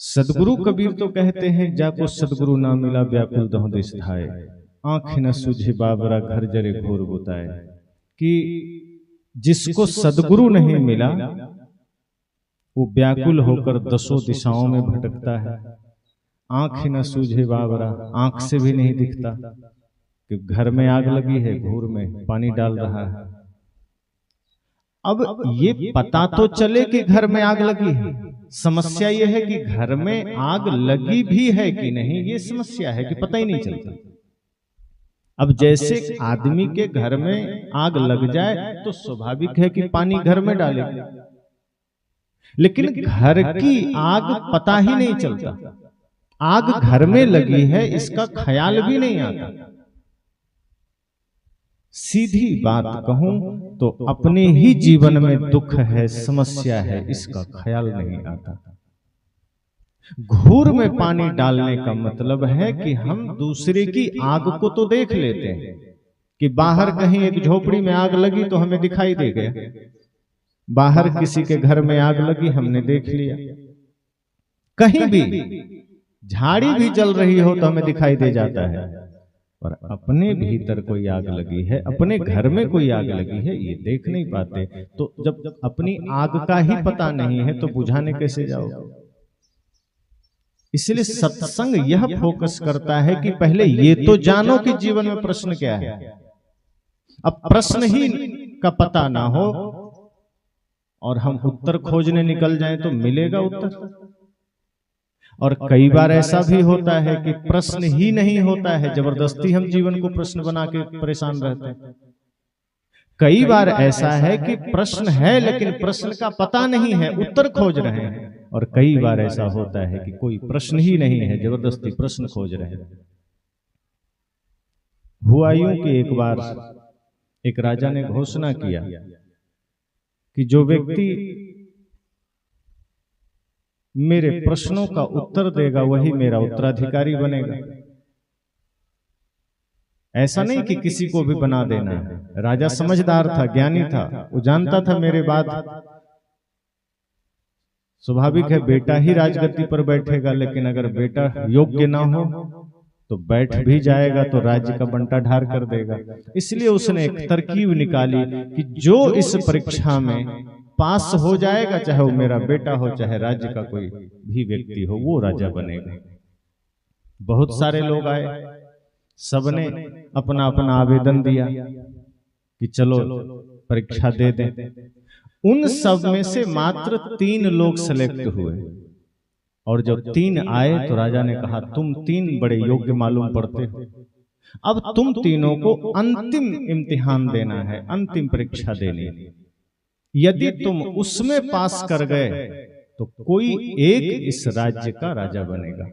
सदगुरु कबीर तो कहते हैं, जाको सदगुरु ना मिला व्याकुल दहुं दिस धाय, आंख न सूझे बाबरा घर जरे घोर बुताए। कि जिसको सदगुरु नहीं मिला वो व्याकुल होकर दसों दिशाओं में भटकता है। आंख न सूझे बाबरा, आंख से भी नहीं दिखता कि घर में आग लगी है, घूर में पानी डाल रहा है। अब ये पता तो चले कि घर में आग लगी है, समस्या ये है कि घर में आग लगी भी है कि नहीं, ये समस्या है कि पता ही नहीं चलता। अब जैसे आदमी के घर में आग लग जाए तो स्वाभाविक है कि पानी घर में डालेगा, लेकिन घर की आग पता ही नहीं चलता, आग घर में लगी है इसका ख्याल भी नहीं आता। सीधी बात कहूं तो अपने ही जीवन में दुख है, समस्या है, इसका ख्याल नहीं आता। घूर में पानी डालने का मतलब है कि हम दूसरे की आग को तो देख लेते हैं कि बाहर कहीं एक झोपड़ी में आग लगी तो हमें दिखाई दे गया, बाहर किसी के घर में आग लगी हमने देख लिया, कहीं भी झाड़ी भी जल रही हो तो हमें दिखाई दे जाता है। पर अपने भीतर कोई आग लगी है, अपने घर में कोई आग लगी है, ये देख नहीं पाते। तो जब अपनी आग का ही पता नहीं है तो बुझाने कैसे जाओगे? इसलिए सत्संग यह फोकस करता है कि पहले ये तो जानो कि जीवन में प्रश्न क्या है। अब प्रश्न ही का पता ना हो और हम उत्तर खोजने निकल जाएं तो मिलेगा उत्तर? और कई बार ऐसा भी होता है कि प्रश्न ही नहीं होता है, जबरदस्ती हम जीवन को प्रश्न बना के परेशान रहते हैं। कई बार ऐसा है कि प्रश्न है लेकिन प्रश्न का पता नहीं है, उत्तर खोज रहे हैं। और कई बार ऐसा होता है कि कोई प्रश्न ही नहीं है, जबरदस्ती प्रश्न खोज रहे हैं। हुआ यूं कि एक बार एक राजा ने घोषणा किया कि जो व्यक्ति मेरे प्रश्नों का उत्तर देगा वही मेरा उत्तराधिकारी बनेगा। ऐसा नहीं कि किसी को भी बना देना है। राजा समझदार था, ज्ञानी था, वो जानता था मेरे बाद स्वाभाविक है बेटा ही राजगद्दी पर बैठेगा, लेकिन अगर बेटा योग्य ना हो तो बैठ भी जाएगा तो राज्य का बंटा ढार कर देगा। इसलिए उसने एक तरकीब निकाली कि जो इस परीक्षा में पास हो जाएगा, चाहे वो मेरा बेटा हो चाहे राज्य का कोई भी व्यक्ति हो, वो राजा बनेगा। बहुत सारे लोग आए, सबने अपना अपना आवेदन दिया कि चलो परीक्षा दे दें। उन सब में से मात्र 3 लोग सेलेक्ट हुए, और जब 3 आए तो राजा ने कहा तुम 3 बड़े योग्य मालूम पड़ते हो, अब तुम तीनों को अंतिम इम्तिहान देना है, अंतिम परीक्षा देनी है। यदि तुम उसमें पास कर गए तो कोई एक इस राज्य का राजा बनेगा।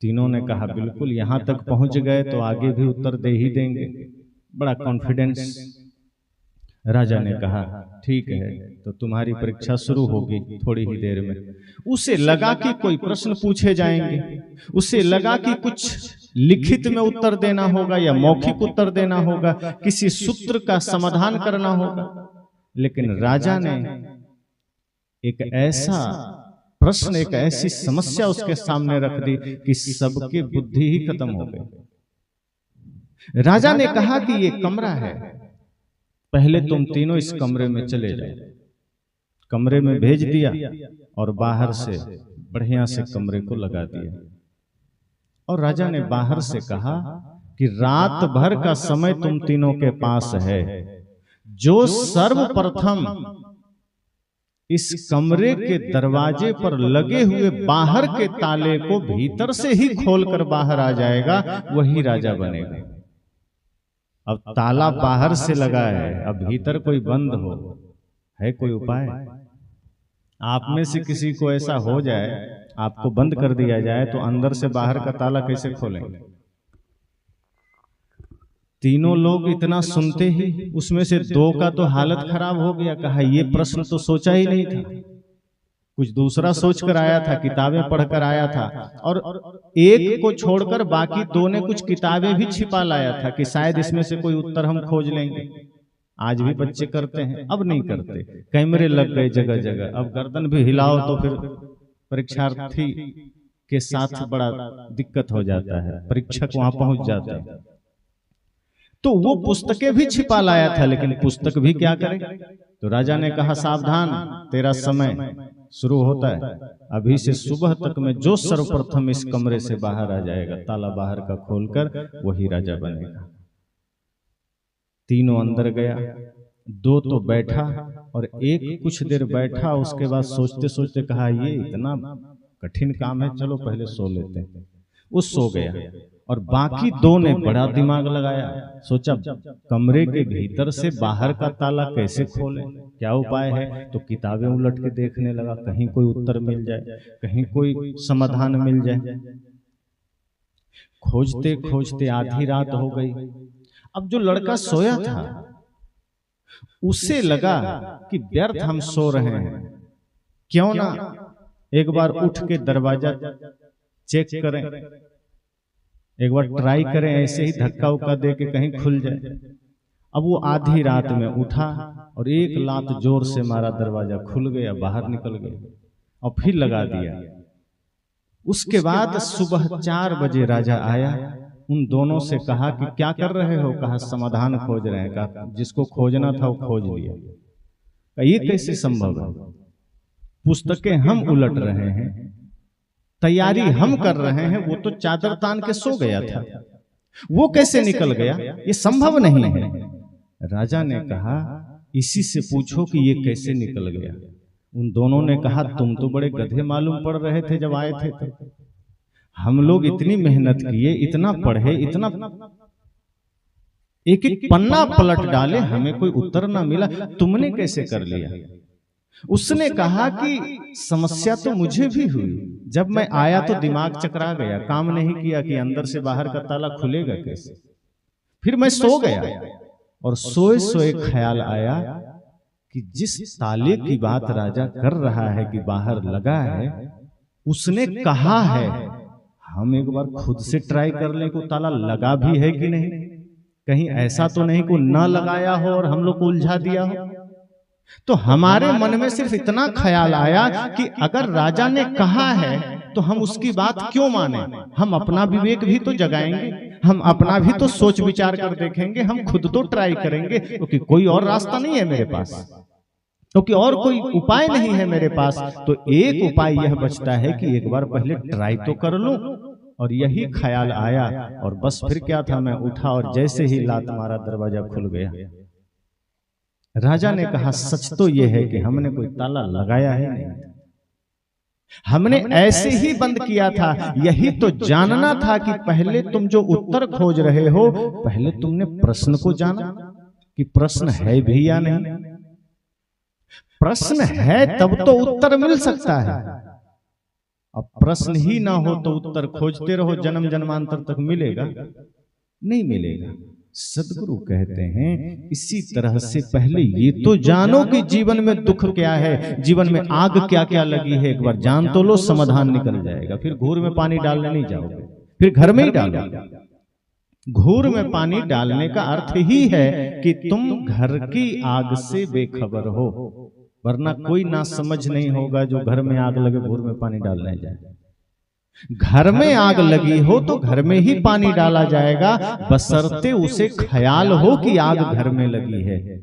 तीनों ने कहा बिल्कुल, यहां तक पहुंच गए तो आगे भी उत्तर दे ही देंगे, बड़ा कॉन्फिडेंस। राजा ने कहा ठीक है, तो तुम्हारी परीक्षा शुरू होगी थोड़ी ही देर में। उसे लगा कि कोई प्रश्न पूछे जाएंगे, उसे लगा कि कुछ लिखित में उत्तर देना होगा या मौखिक उत्तर देना होगा, किसी सूत्र का समाधान करना होगा। लेकिन राजा ने एक ऐसा प्रश्न, एक ऐसी समस्या उसके सामने रख दी कि सबकी बुद्धि ही खत्म हो गई। राजा ने कहा कि ये कमरा है, पहले तुम तीनों इस कमरे में चले जाओ। कमरे में भेज दिया और बाहर से बढ़िया से कमरे को लगा दिया। और राजा ने बाहर से कहा कि रात भर का समय तुम तीनों के पास है, जो सर्वप्रथम इस कमरे के दरवाजे पर लगे हुए बाहर के ताले को भीतर से ही खोलकर बाहर आ जाएगा वही राजा बनेगा। अब ताला बाहर से लगा है, अब भीतर कोई बंद हो, है कोई उपाय? आप में से किसी को ऐसा हो जाए, आपको बंद कर दिया जाए, तो अंदर से बाहर का ताला कैसे खोलेंगे? तीनों लोग इतना सुनते ही उसमें से 2 का तो हालत खराब हो गया। कहा ये प्रश्न तो सोचा ही नहीं था, कुछ दूसरा सोचकर आया था, किताबें पढ़कर आया था, और एक को छोड़कर बाकी 2 ने कुछ किताबें भी छिपा लाया था कि शायद इसमें से कोई उत्तर हम खोज लेंगे। आज भी बच्चे करते हैं, अब नहीं करते। कैमरे लग गए जगह जगह, अब गर्दन भी हिलाओ तो फिर परीक्षार्थी के साथ बड़ा दिक्कत हो जाता है, परीक्षक वहां पहुंच जाता है। तो वो पुस्तकें भी छिपा लाया था, लेकिन पुस्तक भी क्या करे। तो राजा ने कहा सावधान, तेरा समय शुरू होता है, अभी से सुबह तक में जो सर्वप्रथम इस कमरे से बाहर आ जाएगा, ताला बाहर का खोलकर, वही राजा बनेगा। तीनों अंदर गया, दो तो बैठा और एक कुछ देर बैठा, उसके बाद सोचते सोचते कहा ये इतना कठिन काम है, चलो पहले सो लेते हैं। वो सो गया और बाकी दो ने बड़ा दिमाग लगाया, सोचा कमरे के भीतर से बाहर का ताला कैसे खोलें, क्या उपाय है। तो किताबें उलट के देखने लगा, कहीं कोई उत्तर मिल जाए, कहीं कोई समाधान मिल जाए। खोजते खोजते आधी रात हो गई। अब जो लड़का सोया था उसे लगा कि व्यर्थ हम सो रहे हैं, क्यों ना एक बार उठ के दरवाजा चेक करें, एक बार ट्राई करें, ऐसे ही धक्का उक्का दे के कहीं खुल जाए। अब वो आधी रात में उठा और एक लात जोर से मारा, दरवाजा खुल गया, बाहर निकल गया और फिर लगा दिया। उसके बाद सुबह 4 बजे राजा आया, उन दोनों से कहा कि क्या कर रहे हो। कहा समाधान खोज रहे हैं। कहा जिसको खोजना था वो खोज लिया। कहा ये कैसे संभव है, पुस्तकें हम उलट रहे हैं, तैयारी हम कर रहे हैं, वो तो चादर तान के सो गया था, वो कैसे निकल गया, ये संभव नहीं है। राजा ने कहा इसी से पूछो कि ये कैसे निकल गया। उन दोनों ने कहा तुम तो बड़े गधे मालूम पड़ रहे थे जब आए थे, तो हम लोग इतनी मेहनत किए, इतना पढ़े, इतना एक एक पन्ना पलट डाले, हमें कोई उत्तर ना मिला, तुमने कैसे कर लिया। उसने कहा कि समस्या तो मुझे भी हुई, जब मैं आया तो दिमाग चकरा गया, काम नहीं किया कि अंदर से बाहर का ताला खुलेगा कैसे। फिर मैं सो गया और सोए सोए ख्याल आया कि जिस ताले की बात राजा कर रहा है कि बाहर लगा है, उसने कहा है हम एक बार खुद से ट्राई कर लें को ताला लगा भी है कि नहीं, कहीं ऐसा तो नहीं को ना लगाया हो और हम लोग को उलझा दिया हो। तो हमारे मन में सिर्फ इतना ख्याल आया कि अगर राजा ने कहा है तो हम उसकी बात क्यों माने, हम अपना विवेक भी तो जगाएंगे, हम अपना भी तो सोच विचार कर देखेंगे, हम खुद तो ट्राई करेंगे, क्योंकि कोई और रास्ता नहीं है मेरे पास, क्योंकि और कोई उपाय नहीं है मेरे पास। तो एक उपाय यह बचता है कि एक बार पहले ट्राई तो कर लूं। और यही ख्याल आया और बस फिर क्या था, मैं उठा और जैसे ही लात मारा दरवाजा खुल गया। राजा ने कहा सच तो यह है कि हमने कोई ताला लगाया ही नहीं, हमने ऐसे ही बंद किया था। यही तो जानना था कि पहले तुम जो उत्तर खोज रहे हो, पहले तुमने प्रश्न को जाना कि प्रश्न है भी या नहीं। प्रश्न है तब तो उत्तर मिल सकता है, अब प्रश्न ही ना हो तो उत्तर खोजते रहो, जन्म जन्मांतर तक मिलेगा नहीं मिलेगा। सदगुरु कहते हैं इसी तरह से पहले ये तो जानो कि जीवन में दुख क्या है, जीवन में आग क्या क्या लगी है, एक बार जान तो लो, समाधान निकल जाएगा। फिर घूर में पानी डालने नहीं जाओगे, फिर घर में ही डालो। घूर में पानी डालने का अर्थ ही है कि तुम घर की आग से बेखबर हो, वरना कोई ना समझ नहीं होगा जो घर में आग लगे घूर में पानी डालने जाए। घर में आग लगी हो तो घर में ही पानी डाला जाएगा, बशर्ते उसे ख्याल हो कि आग घर में लगी है।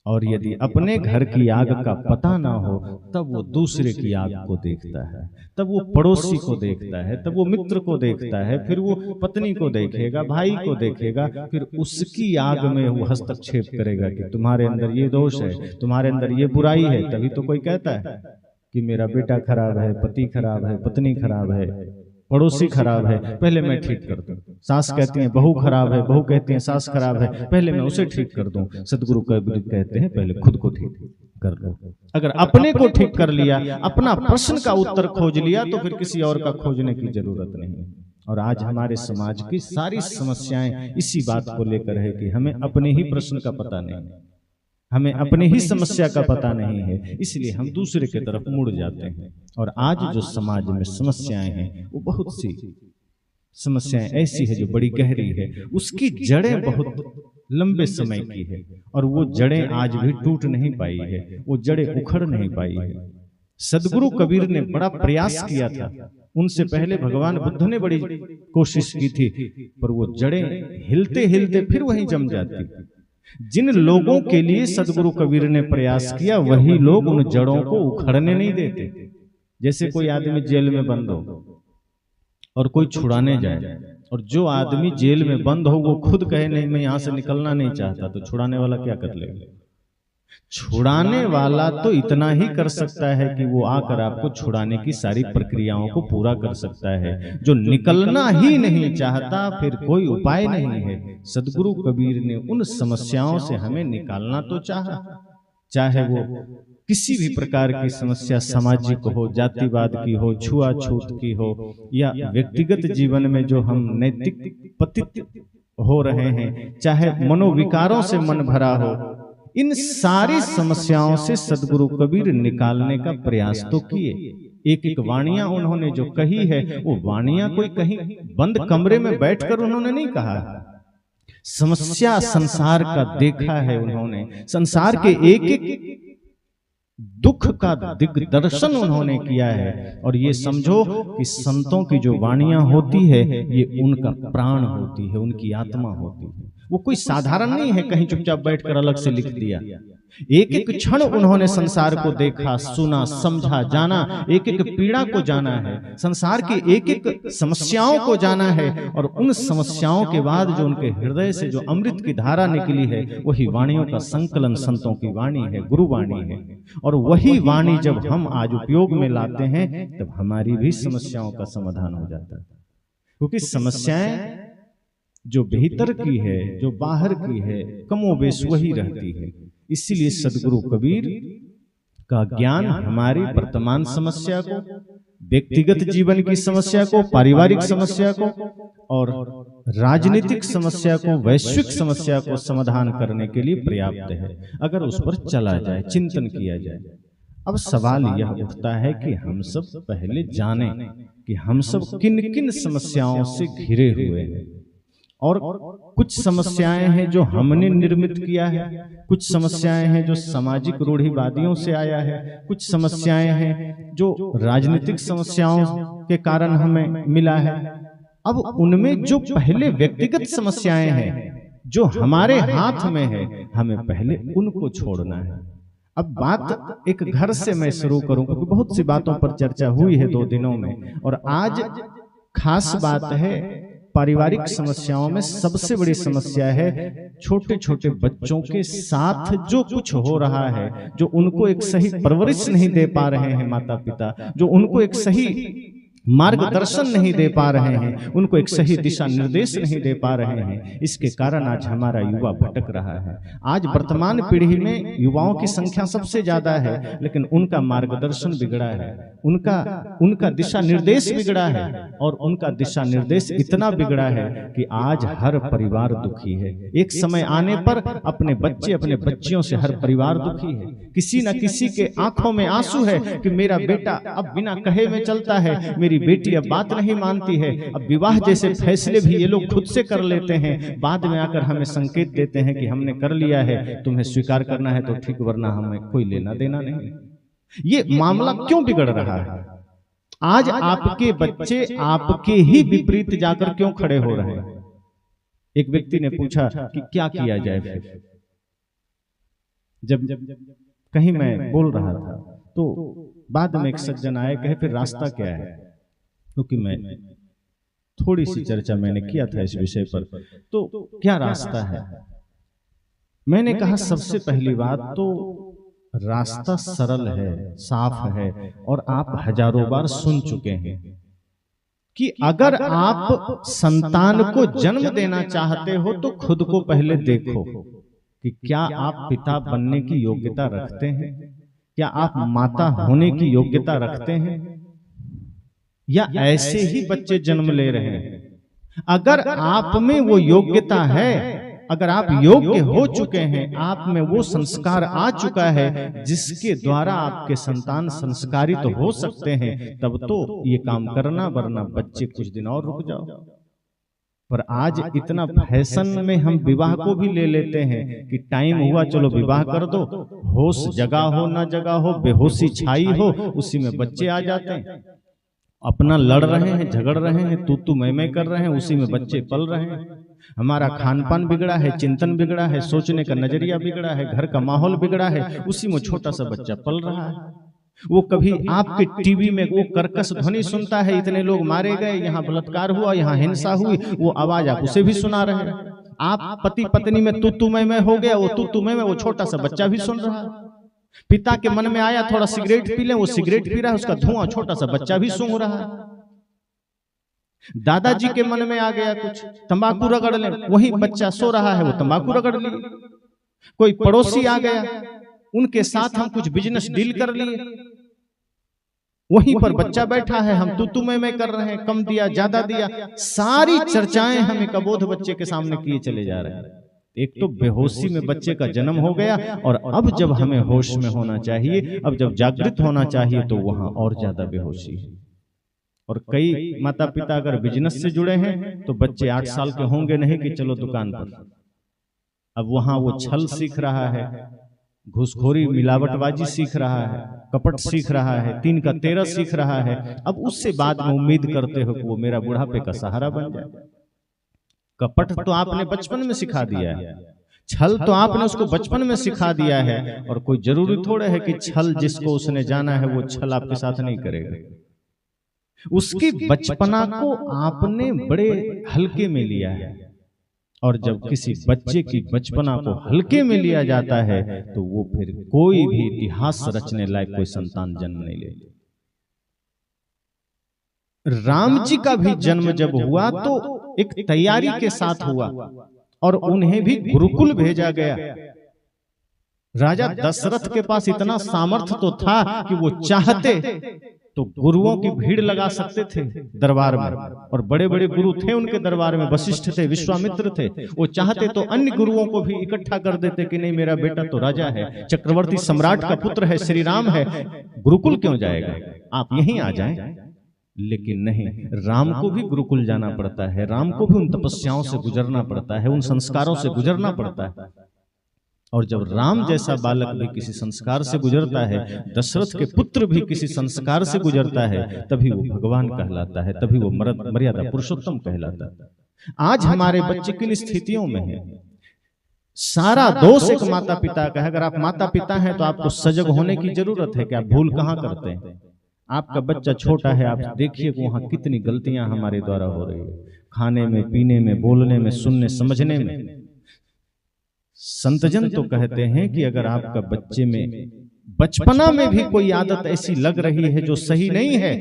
और यदि अपने घर की आग का पता ना हो तब वो दूसरे की आग को देखता है, तब वो पड़ोसी को देखता है, तब वो मित्र को देखता है, फिर वो पत्नी को देखेगा, भाई को देखेगा, फिर उसकी आग में वो हस्तक्षेप करेगा कि तुम्हारे अंदर ये दोष है, तुम्हारे अंदर ये बुराई है। तभी तो कोई कहता है कि मेरा बेटा खराब है, पति खराब है, पत्नी खराब है, पड़ोसी खराब है, पहले मैं ठीक कर दूं। सास कहती है बहू खराब है, बहू कहती है सास खराब है, पहले मैं उसे ठीक कर दूं। सदगुरु कहते हैं पहले खुद को ठीक कर लो। अगर अपने को ठीक कर लिया, अपना प्रश्न का उत्तर खोज लिया, तो फिर किसी और का खोजने की जरूरत नहीं। और आज हमारे समाज की सारी समस्याएं इसी बात को लेकर है कि हमें अपने ही प्रश्न का पता नहीं, हमें अपने ही समस्या का पता नहीं है, इसलिए हम दूसरे की तरफ मुड़ जाते हैं। और आज जो समाज में समस्याएं हैं वो बहुत सी समस्याएं ऐसी है जो बड़ी गहरी है, उसकी जड़ें बहुत लंबे समय की है और वो जड़ें आज भी टूट नहीं पाई है, वो जड़ें उखड़ नहीं पाई है। सदगुरु कबीर ने बड़ा प्रयास किया था, उनसे पहले भगवान बुद्ध ने बड़ी कोशिश की थी, पर वो जड़ें हिलते हिलते फिर वहीं जम जाती। जिन लोगों के लिए सदगुरु कबीर ने प्रयास किया, वही लोग उन जड़ों को उखड़ने नहीं देते। जैसे कोई आदमी जेल में बंद हो और कोई छुड़ाने जाए, और जो आदमी जेल में बंद हो वो खुद कहे नहीं मैं यहां से निकलना नहीं चाहता, तो छुड़ाने वाला क्या कर लेगा? छुड़ाने वाला तो इतना ही कर सकता है कि वो आकर आपको छुड़ाने की सारी प्रक्रियाओं को पूरा कर सकता है। जो निकलना ही नहीं चाहता, फिर कोई उपाय नहीं है। सदगुरु कबीर ने उन समस्याओं से हमें निकालना तो चाहा, चाहे वो किसी भी प्रकार की समस्या सामाजिक हो, जातिवाद की हो, छुआछूत की हो, या व्यक्तिगत जीवन में जो हम नैतिक पतित हो रहे हैं, चाहे मनोविकारों से मन भरा हो, इन सारी समस्याओं से सदगुरु कबीर निकालने का प्रयास तो किए। एक एक वाणियां उन्होंने जो कही है, वो वाणियां कोई कहीं बंद कमरे में बैठकर उन्होंने नहीं कहा। समस्या संसार का देखा है उन्होंने, संसार के एक एक दुख का दिग्दर्शन उन्होंने किया है। और ये समझो कि संतों की जो वाणियां होती है, ये उनका प्राण होती है, उनकी आत्मा होती है। वो कोई साधारण नहीं है, कहीं चुपचाप बैठकर अलग से लिख दिया। एक एक क्षण उन्होंने संसार को देखा, सुना, समझा, जाना, एक एक पीड़ा को जाना है, संसार की एक एक समस्याओं को जाना है। और उन समस्याओं के बाद जो उनके हृदय से जो अमृत की धारा निकली है, वही वाणियों का संकलन संतों की वाणी है, गुरुवाणी है। और वही वाणी जब हम आज उपयोग में लाते हैं, तब हमारी भी समस्याओं का समाधान हो जाता है। क्योंकि समस्याएं जो भीतर की है, जो बाहर की है, कमोबेश वही रहती है। इसीलिए सदगुरु कबीर का ज्ञान हमारी वर्तमान समस्या को, व्यक्तिगत जीवन की समस्या को, पारिवारिक समस्या को और राजनीतिक समस्या को, वैश्विक समस्या को समाधान करने के लिए पर्याप्त है, अगर उस पर चला जाए, चिंतन किया जाए। अब सवाल यह उठता है कि हम सब पहले जानें कि हम सब किन किन समस्याओं से घिरे हुए हैं। और कुछ समस्याएं हैं जो हमने निर्मित किया है, कुछ समस्याएं हैं जो सामाजिक रूढ़िवादियों से आया है, कुछ समस्याएं हैं जो राजनीतिक समस्याओं के कारण हमें मिला है। अब उनमें जो पहले व्यक्तिगत समस्याएं हैं जो हमारे हाथ में है, हमें पहले उनको छोड़ना है। अब बात एक घर से मैं शुरू करूं, क्योंकि बहुत सी बातों पर चर्चा हुई है 2 दिनों में, और आज खास बात है पारिवारिक समस्याओं में सबसे बड़ी समस्या है छोटे छोटे बच्चों के साथ जो कुछ हो रहा है, जो उनको एक सही परवरिश नहीं दे पा रहे हैं माता पिता, जो उनको एक सही मार्गदर्शन नहीं दे पा रहे हैं, उनको एक सही दिशा निर्देश नहीं दे पा रहे हैं। इसके कारण आज हमारा युवा भटक रहा है। आज वर्तमान पीढ़ी में युवाओं की संख्या सबसे ज्यादा है, लेकिन उनका मार्गदर्शन बिगड़ा है, उनका दिशा निर्देश बिगड़ा है। और उनका दिशा निर्देश इतना बिगड़ा है कि आज हर परिवार दुखी है। एक समय आने पर अपने बच्चे, अपने बच्चियों से हर परिवार दुखी है। किसी न किसी के आंखों में आंसू है कि मेरा बेटा अब बिना कहे में चलता है, मेरी बेटी अब बात नहीं मानती है। अब विवाह जैसे फैसले भी ये लोग खुद से कर लेते हैं, बाद में आकर हमें संकेत देते हैं कि हमने कर लिया है, तुम्हें स्वीकार करना है तो ठीक, वरना हमें कोई लेना देना नहीं। ये मामला क्यों बिगड़ रहा है? आज आपके बच्चे आपके ही विपरीत जाकर क्यों खड़े हो रहे हैं? एक व्यक्ति ने पूछा कि क्या किया जाए फिर। जब कहीं मैं बोल रहा था तो बाद में एक सज्जन आए, कहे फिर रास्ता क्या है, क्योंकि मैं थोड़ी सी चर्चा मैंने किया था इस विषय पर, तो क्या रास्ता है। मैंने कहा सबसे पहली बात तो रास्ता सरल है, साफ है, और आप हजारों बार सुन चुके हैं कि अगर आप संतान को जन्म देना चाहते हो तो खुद को पहले देखो कि क्या आप पिता बनने की योग्यता रखते हैं, क्या आप माता होने की योग्यता रखते हैं, या ऐसे ही बच्चे जन्म ले रहे हैं। अगर आप में वो योग्यता है, अगर आप योग्य हो चुके हैं, आप में वो संस्कार आ चुका है जिसके द्वारा आपके संतान संस्कारित तो हो सकते हैं, तब तो ये काम करना, वरना बच्चे कुछ दिन और रुक जाओ। पर आज इतना फैशन में हम विवाह को भी ले लेते हैं कि टाइम हुआ चलो विवाह कर दो, होश जगा हो ना जगा हो, बेहोशी छाई हो, उसी में बच्चे आ जाते हैं, अपना लड़ रहे हैं, झगड़ रहे हैं, तू मैं कर रहे हैं, उसी में बच्चे पल रहे हैं। हमारा खान पान बिगड़ा है, चिंतन बिगड़ा है, सोचने का नजरिया बिगड़ा है, घर का माहौल बिगड़ा है, उसी में छोटा सा बच्चा पल रहा है। वो कभी आपके टीवी में वो कर्कश ध्वनि सुनता है, इतने लोग मारे गए, यहाँ बलात्कार हुआ, यहाँ हिंसा हुई, वो आवाज आप उसे भी सुना रहे हैं। आप पति पत्नी में तू मैं हो गया, वो तू मैं वो छोटा सा बच्चा भी सुन रहा है। पिता के मन में आया थोड़ा सिगरेट पी ले, वो सिगरेट पी रहा है, उसका धुआं छोटा सा बच्चा भी सूंघ रहा है। दादाजी के मन में आ गया कुछ, तंबाकू रगड़ ले, वही बच्चा सो रहा है, वो तंबाकू रगड़ लिए। कोई पड़ोसी आ गया, उनके साथ हम कुछ बिजनेस डील कर लिए, वहीं पर बच्चा बैठा है, हम तू मैं कर रहे हैं, कम दिया ज्यादा दिया, सारी चर्चाएं हम एक अबोध बच्चे के सामने किए चले जा रहे हैं। एक तो बेहोशी में बच्चे का जन्म हो गया, और अब जब हमें होश में होना चाहिए, अब जब जागृत होना चाहिए, तो वहां और ज्यादा बेहोशी है। और कई माता पिता अगर बिजनेस से जुड़े हैं तो बच्चे 8 साल के होंगे नहीं कि चलो दुकान पर, अब वहां वो छल सीख रहा है, घूसखोरी मिलावटबाजी सीख रहा है, कपट सीख रहा है, 3 का 13 सीख रहा है। अब उससे बाद में उम्मीद करते हो कि वो मेरा बुढ़ापे का सहारा बन जाए। कपट तो आपने बचपन में सिखा दिया है, छल तो आपने उसको बचपन में सिखा दिया है, और कोई जरूरी थोड़ा है कि छल जिसको उसने जाना है वो छल आपके साथ नहीं करेगा। उसकी बचपना को आपने बड़े हल्के में लिया है, और जब किसी बच्चे की बचपना को हल्के में लिया जाता है तो वो फिर कोई भी इतिहास रचने लायक कोई संतान जन्म नहीं लेती। राम जी का भी जन्म जब हुआ तो एक तैयारी के साथ हुआ, और उन्हें भी गुरुकुल भेजा गया। राजा दशरथ के पास इतना सामर्थ्य तो था कि वो चाहते तो गुरुओं की भीड़ लगा सकते थे दरबार में, और बड़े बड़े गुरु थे उनके दरबार में, वशिष्ठ थे, विश्वामित्र थे। वो चाहते तो अन्य गुरुओं को भी इकट्ठा कर देते कि नहीं, मेरा बेटा तो राजा है, चक्रवर्ती सम्राट का पुत्र है, श्री राम है, गुरुकुल क्यों जाएगा, आप यहीं आ जाएं। लेकिन नहीं, राम को भी गुरुकुल जाना पड़ता है, राम को भी उन तपस्याओं से गुजरना पड़ता है, उन संस्कारों से गुजरना पड़ता है। और जब राम जैसा बालक भी किसी संस्कार से गुजरता है, दशरथ के पुत्र भी किसी संस्कार से गुजरता है, तभी वो भगवान कहलाता है, तभी वो मर्यादा पुरुषोत्तम कहलाता है। आज हमारे बच्चे किन स्थितियों में है, सारा दोष एक माता पिता का है। अगर आप माता पिता हैं तो आपको सजग होने की जरूरत है कि आप भूल कहां करते हैं। आपका बच्चा छोटा है, आप देखिए कि वहां कितनी गलतियां हमारे द्वारा हो रही है, खाने में, पीने में, बोलने में, सुनने समझने में। संतजन तो कहते हैं कि अगर आपका बच्चे में बचपना में भी कोई आदत ऐसी लग रही है जो सही नहीं है,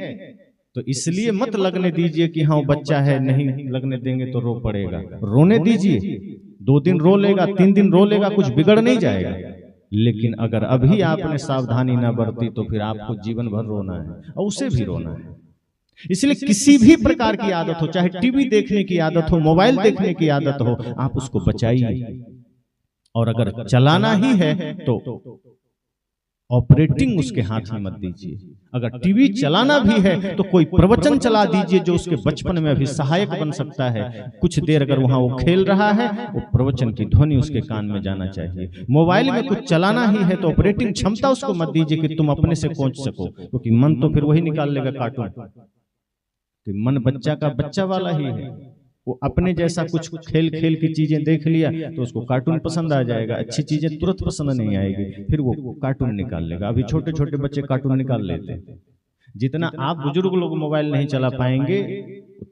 तो इसलिए मत लगने दीजिए कि हाँ बच्चा है, नहीं लगने देंगे तो रो पड़ेगा। रोने दीजिए, 2 दिन रो लेगा, 3 दिन रो लेगा, कुछ बिगड़ नहीं जाएगा। लेकिन अगर अभी आपने सावधानी ना बरती तो फिर आपको जीवन भर रोना है, और उसे भी रोना है। इसलिए किसी भी प्रकार की आदत हो, चाहे टीवी देखने की आदत हो, मोबाइल देखने की आदत हो, आप उसको बचाइए। और अगर चलाना ही है तो ऑपरेटिंग उसके हाथ में मत दीजिए। अगर टीवी चलाना भी है तो कोई प्रवचन चला दीजिए जो उसके बचपन में अभी सहायक बन सकता है। कुछ देर अगर वहां वो खेल रहा है, वो प्रवचन की ध्वनि उसके कान में जाना चाहिए। मोबाइल में कुछ चलाना ही है तो ऑपरेटिंग क्षमता उसको मत दीजिए कि तुम अपने से पहुंच सको, क्योंकि मन तो फिर वही निकाल लेगा कार्टून, कि मन बच्चा का बच्चा वाला ही है। वो अपने जैसा कुछ खेल की चीजें देख लिया तो उसको कार्टून पसंद आ जाएगा, अच्छी चीजें तुरंत पसंद नहीं आएगी, फिर वो कार्टून निकाल लेगा। अभी छोटे छोटे बच्चे कार्टून निकाल लेते हैं। जितना आप बुजुर्ग लोग मोबाइल नहीं चला पाएंगे,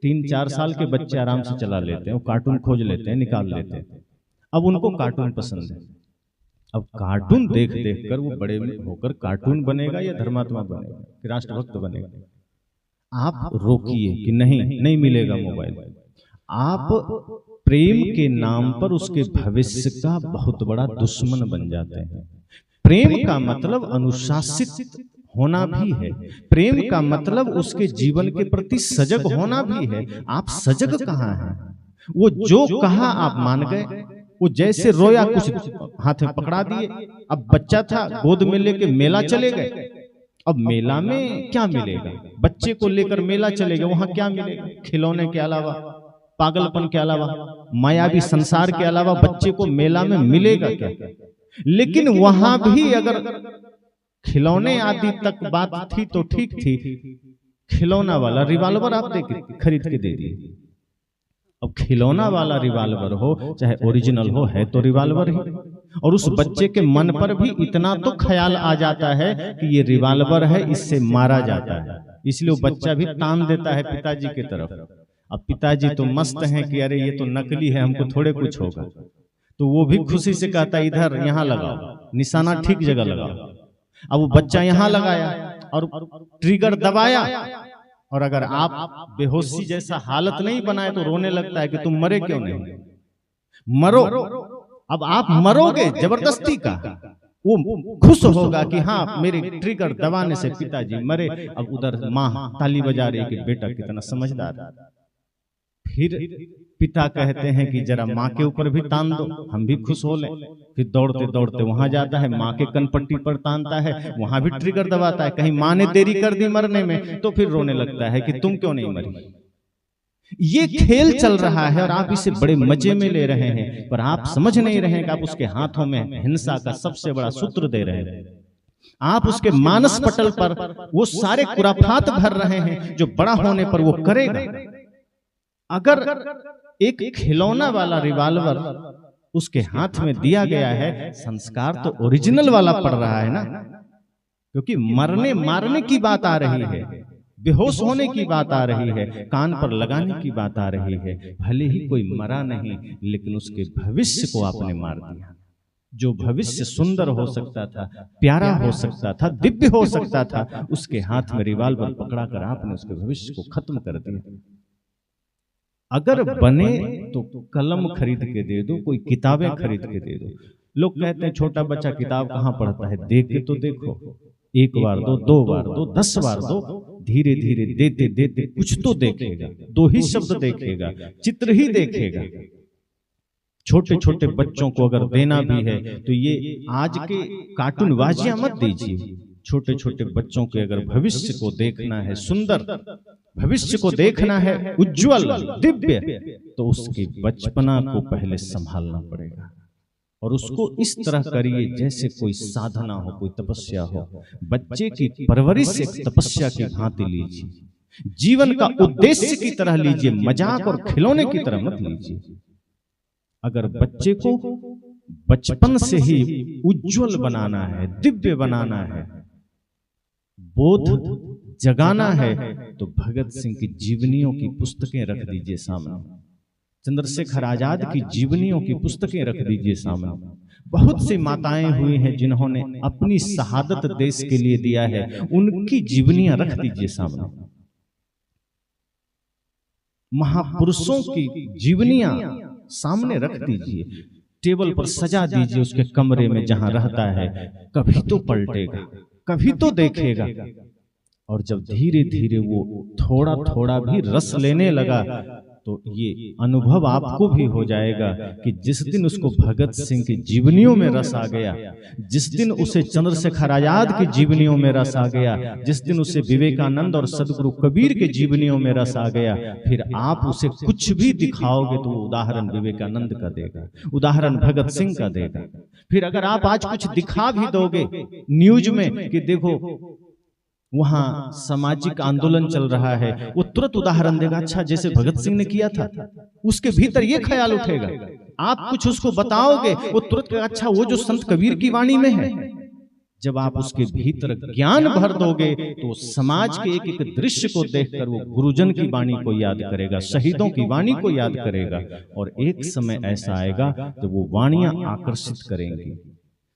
3-4 साल के बच्चे आराम से चला लेते हैं, वो कार्टून खोज लेते हैं, निकाल लेते हैं। अब उनको कार्टून पसंद है। अब कार्टून देख देख कर वो बड़े होकर कार्टून बनेगा या धर्मात्मा बनेगा, राष्ट्रभक्त बनेगा। आप रोकिए कि नहीं मिलेगा मोबाइल। आप प्रेम के नाम पर उसके भविष्य का बहुत बड़ा दुश्मन बन जाते हैं। प्रेम का मतलब अनुशासित होना भी है, प्रेम का मतलब उसके जीवन के प्रति सजग होना भी है। आप सजग कहाँ हैं? वो जो कहा आप मान गए, वो जैसे रोया कुछ हाथ में पकड़ा दिए। अब बच्चा था, गोद में लेके मेला चले गए। अब मेला में क्या मिलेगा? बच्चे को लेकर मेला चले गए, वहां क्या मिलेगा खिलौने के अलावा? पागलपन के अलावा, मायावी संसार के अलावा बच्चे को मेला में मिलेगा क्या? लेकिन वहां भी अगर खिलौने आदि तक बात थी तो ठीक थी, खिलौना वाला रिवॉल्वर आप खरीद के दे दिए। अब खिलौना वाला रिवॉल्वर हो चाहे ओरिजिनल हो, है तो रिवॉल्वर ही। और उस बच्चे के मन पर भी इतना तो ख्याल आ जाता है कि ये रिवॉल्वर है, इससे मारा जाता है, इसलिए वो बच्चा भी तान देता है पिताजी की तरफ। अब पिताजी तो मस्त हैं कि अरे ये तो नकली है, हमको थोड़े कुछ होगा, तो वो भी खुशी से कहता है इधर यहाँ लगाओ, निशाना ठीक जगह लगाओ। अब वो बच्चा यहाँ लगाया और ट्रिगर दबाया, और अगर आप बेहोशी जैसा हालत नहीं बनाए तो रोने लगता है कि तुम मरे क्यों नहीं, मरो। अब आप मरोगे जबरदस्ती का, वो खुश होगा कि हाँ मेरे ट्रिगर दबाने से पिताजी मरे। अब उधर माँ ताली बजा रही कि बेटा कितना समझदार है। फिर पिता कहते हैं कि जरा माँ के ऊपर भी तान दो, हम भी खुश हो लें। फिर दौड़ते दौड़ते वहां जाता है, माँ के कनपट्टी पर तानता है, वहां भी ट्रिगर दबाता है, कहीं माँ ने देरी कर दी मरने में, तो फिर रोने लगता है कि तुम क्यों नहीं मरी। ये खेल चल रहा है और आप इसे बड़े मजे में ले रहे हैं, पर आप समझ नहीं रहे कि आप उसके हाथों में हिंसा का सबसे बड़ा सूत्र दे रहे हैं। आप उसके मानस पटल पर वो सारे कुराफात भर रहे हैं जो बड़ा होने पर वो करेगा। अगर एक खिलौना वाला रिवॉल्वर उसके हाथ में दिया गया है, संस्कार तो ओरिजिनल वाला पड़ रहा है ना, क्योंकि मरने मारने की बात आ रही है, बेहोश होने की बात आ रही है, कान पर लगाने की बात आ रही है। भले ही कोई मरा नहीं, लेकिन उसके भविष्य को आपने मार दिया। जो भविष्य सुंदर हो सकता था, प्यारा हो सकता था, दिव्य हो सकता था, उसके हाथ में रिवॉल्वर पकड़ाकर आपने उसके भविष्य को खत्म कर दिया। अगर बने तो कलम खरीद के दे दो, कोई किताबें खरीद के दे दो। लोग कहते हैं छोटा बच्चा किताब कहाँ पढ़ता है, देख के तो देखो, एक बार दो, दो बार दो, 10 बार दो, धीरे धीरे देते देते कुछ तो देखेगा, 2 ही शब्द देखेगा, चित्र ही देखेगा। छोटे छोटे बच्चों को अगर देना भी है तो ये आज के कार्टून बाजियां मत दीजिए। छोटे छोटे बच्चों के अगर भविष्य को देखना है, सुंदर भविष्य को देखना है, उज्जवल दिव्य, तो उसकी बचपना को पहले संभालना पड़ेगा। और उसको इस तरह करिए जैसे कोई साधना हो, कोई तपस्या हो। बच्चे की परवरिश एक तपस्या की भांति लीजिए, जीवन का उद्देश्य की तरह लीजिए, मजाक और खिलौने की तरह मत लीजिए। अगर बच्चे को बचपन से ही उज्जवल बनाना है, दिव्य बनाना है, बोध जगाना है, तो भगत सिंह की जीवनियों की पुस्तकें रख दीजिए सामने, चंद्रशेखर आजाद की जीवनियों की पुस्तकें रख दीजिए सामने। बहुत सी माताएं हुई हैं जिन्होंने अपनी शहादत देश के लिए दिया है, उनकी जीवनियां रख दीजिए सामने। महापुरुषों की जीवनियां सामने रख दीजिए, टेबल पर सजा दीजिए उसके कमरे में जहां रहता है। कभी तो पलटेगा, कभी तो देखेगा, और जब धीरे धीरे वो थोड़ा थोड़ा भी रस लेने लगा तो ये अनुभव आपको भी हो जाएगा कि जिस दिन उसको भगत सिंह की जीवनियों में रस आ गया, जिस दिन उसे चंद्रशेखर आजाद की जीवनियों में रस आ गया, जिस दिन उसे विवेकानंद और सदगुरु कबीर के जीवनियों में रस आ गया, फिर आप उसे कुछ भी दिखाओगे तो वो उदाहरण विवेकानंद का देगा, उदाहरण भगत सिंह का देगा। फिर अगर आप आज कुछ दिखा भी दोगे न्यूज में कि देखो वहां सामाजिक आंदोलन चल रहा है, वो तुरंत उदाहरण देगा, अच्छा जैसे भगत सिंह ने किया था। उसके भीतर ये ख्याल उठेगा, आप कुछ उसको बताओगे वो तुरंत कहेगा, अच्छा वो जो संत कबीर की वाणी में है। जब आप उसके भीतर ज्ञान भर दोगे तो समाज के एक एक दृश्य को देखकर वो गुरुजन की वाणी को याद करेगा, शहीदों की वाणी को याद करेगा, और एक समय ऐसा आएगा तो वो वाणियां आकर्षित करेंगी।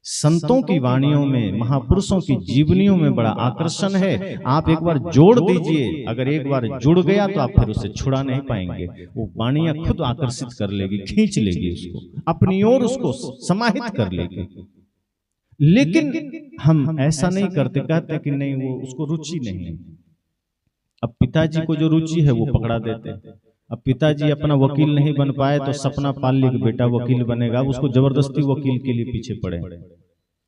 संतों की वाणियों में, महापुरुषों की जीवनियों में बड़ा आकर्षण है। आप एक बार जोड़ दीजिए, अगर एक बार जुड़ गया तो आप फिर उसे छुड़ा नहीं पाएंगे। वो वाणियां खुद आकर्षित कर लेगी, खींच लेगी उसको अपनी ओर, उसको समाहित कर लेगी। लेकिन हम ऐसा नहीं करते, कहते कि नहीं वो उसको रुचि नहीं है। अब पिताजी को जो रुचि है वो पकड़ा देते हैं। अब पिताजी अपना वकील नहीं बन पाए तो सपना पाल ली कि बेटा वकील बनेगा, उसको जबरदस्ती वकील के लिए पीछे पड़े।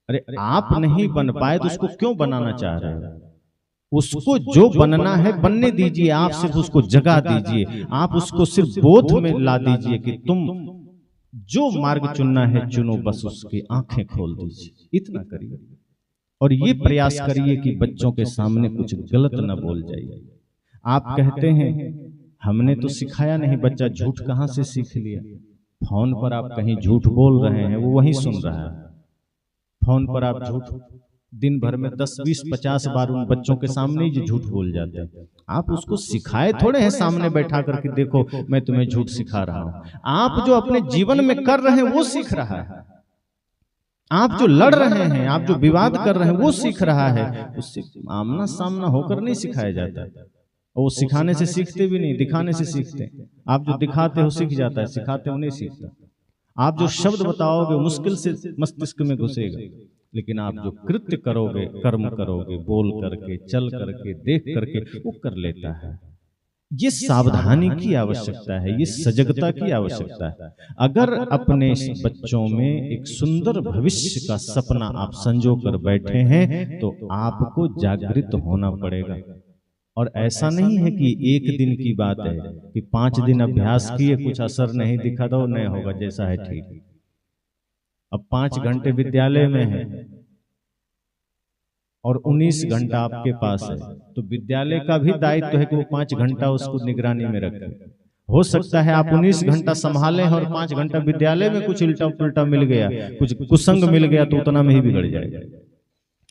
अरे आप नहीं बन पाए तो उसको क्यों बनाना चाह रहे हो? उसको जो बनना है बनने दीजिए, आप सिर्फ उसको जगा दीजिए, आप उसको सिर्फ बोध में ला दीजिए कि तुम जो मार्ग चुनना है चुनो, बस उसकी आंखें खोल दीजिए, इतना करिए। और ये प्रयास करिए कि बच्चों के सामने कुछ गलत न बोल जाइए। आप कहते हैं हमने तो सिखाया नहीं, बच्चा झूठ कहां से सीख लिया? फोन पर आप कहीं झूठ बोल रहे हैं, वो वहीं सुन रहा है। फोन पर आप झूठ दिन भर में 10, 20, 50 बार उन बच्चों के सामने ही झूठ बोल जाते हैं। आप उसको सिखाए थोड़े हैं सामने बैठा करके, देखो मैं तुम्हें झूठ सिखा रहा हूं। आप जो अपने जीवन में कर रहे हैं वो सीख रहा है। आप जो लड़ रहे हैं, आप जो विवाद कर रहे हैं वो सीख रहा है। उससे आमना सामना होकर नहीं सिखाया जाता। वो सिखाने से सीखते भी नहीं, दिखाने से सीखते। आप जो दिखाते हो सीख जाता है, सिखाते हो नहीं सीखता। आप जो शब्द बताओगे मुश्किल से मस्तिष्क में घुसेगा, लेकिन आप जो कृत्य करोगे, कर्म करोगे, बोल करके, चल करके, देख करके, वो कर लेता है। ये सावधानी की आवश्यकता है, ये सजगता की आवश्यकता है। अगर अपने बच्चों में एक सुंदर भविष्य का सपना आप संजो कर बैठे हैं तो आपको जागृत होना पड़ेगा। और ऐसा नहीं है कि एक दिन की बात है कि 5 दिन अभ्यास किए, कुछ असर नहीं दिखा तो नहीं होगा, जैसा है ठीक। अब 5 घंटे विद्यालय में है और 19 घंटा आपके पास है, तो विद्यालय का भी दायित्व है कि वो 5 घंटा उसको निगरानी में रखे। हो सकता है आप 19 घंटा संभालें और 5 घंटा विद्यालय में कुछ उल्टा पुल्टा मिल गया, कुछ कुसंग मिल गया, तो उतना में ही बिगड़ जाएगा।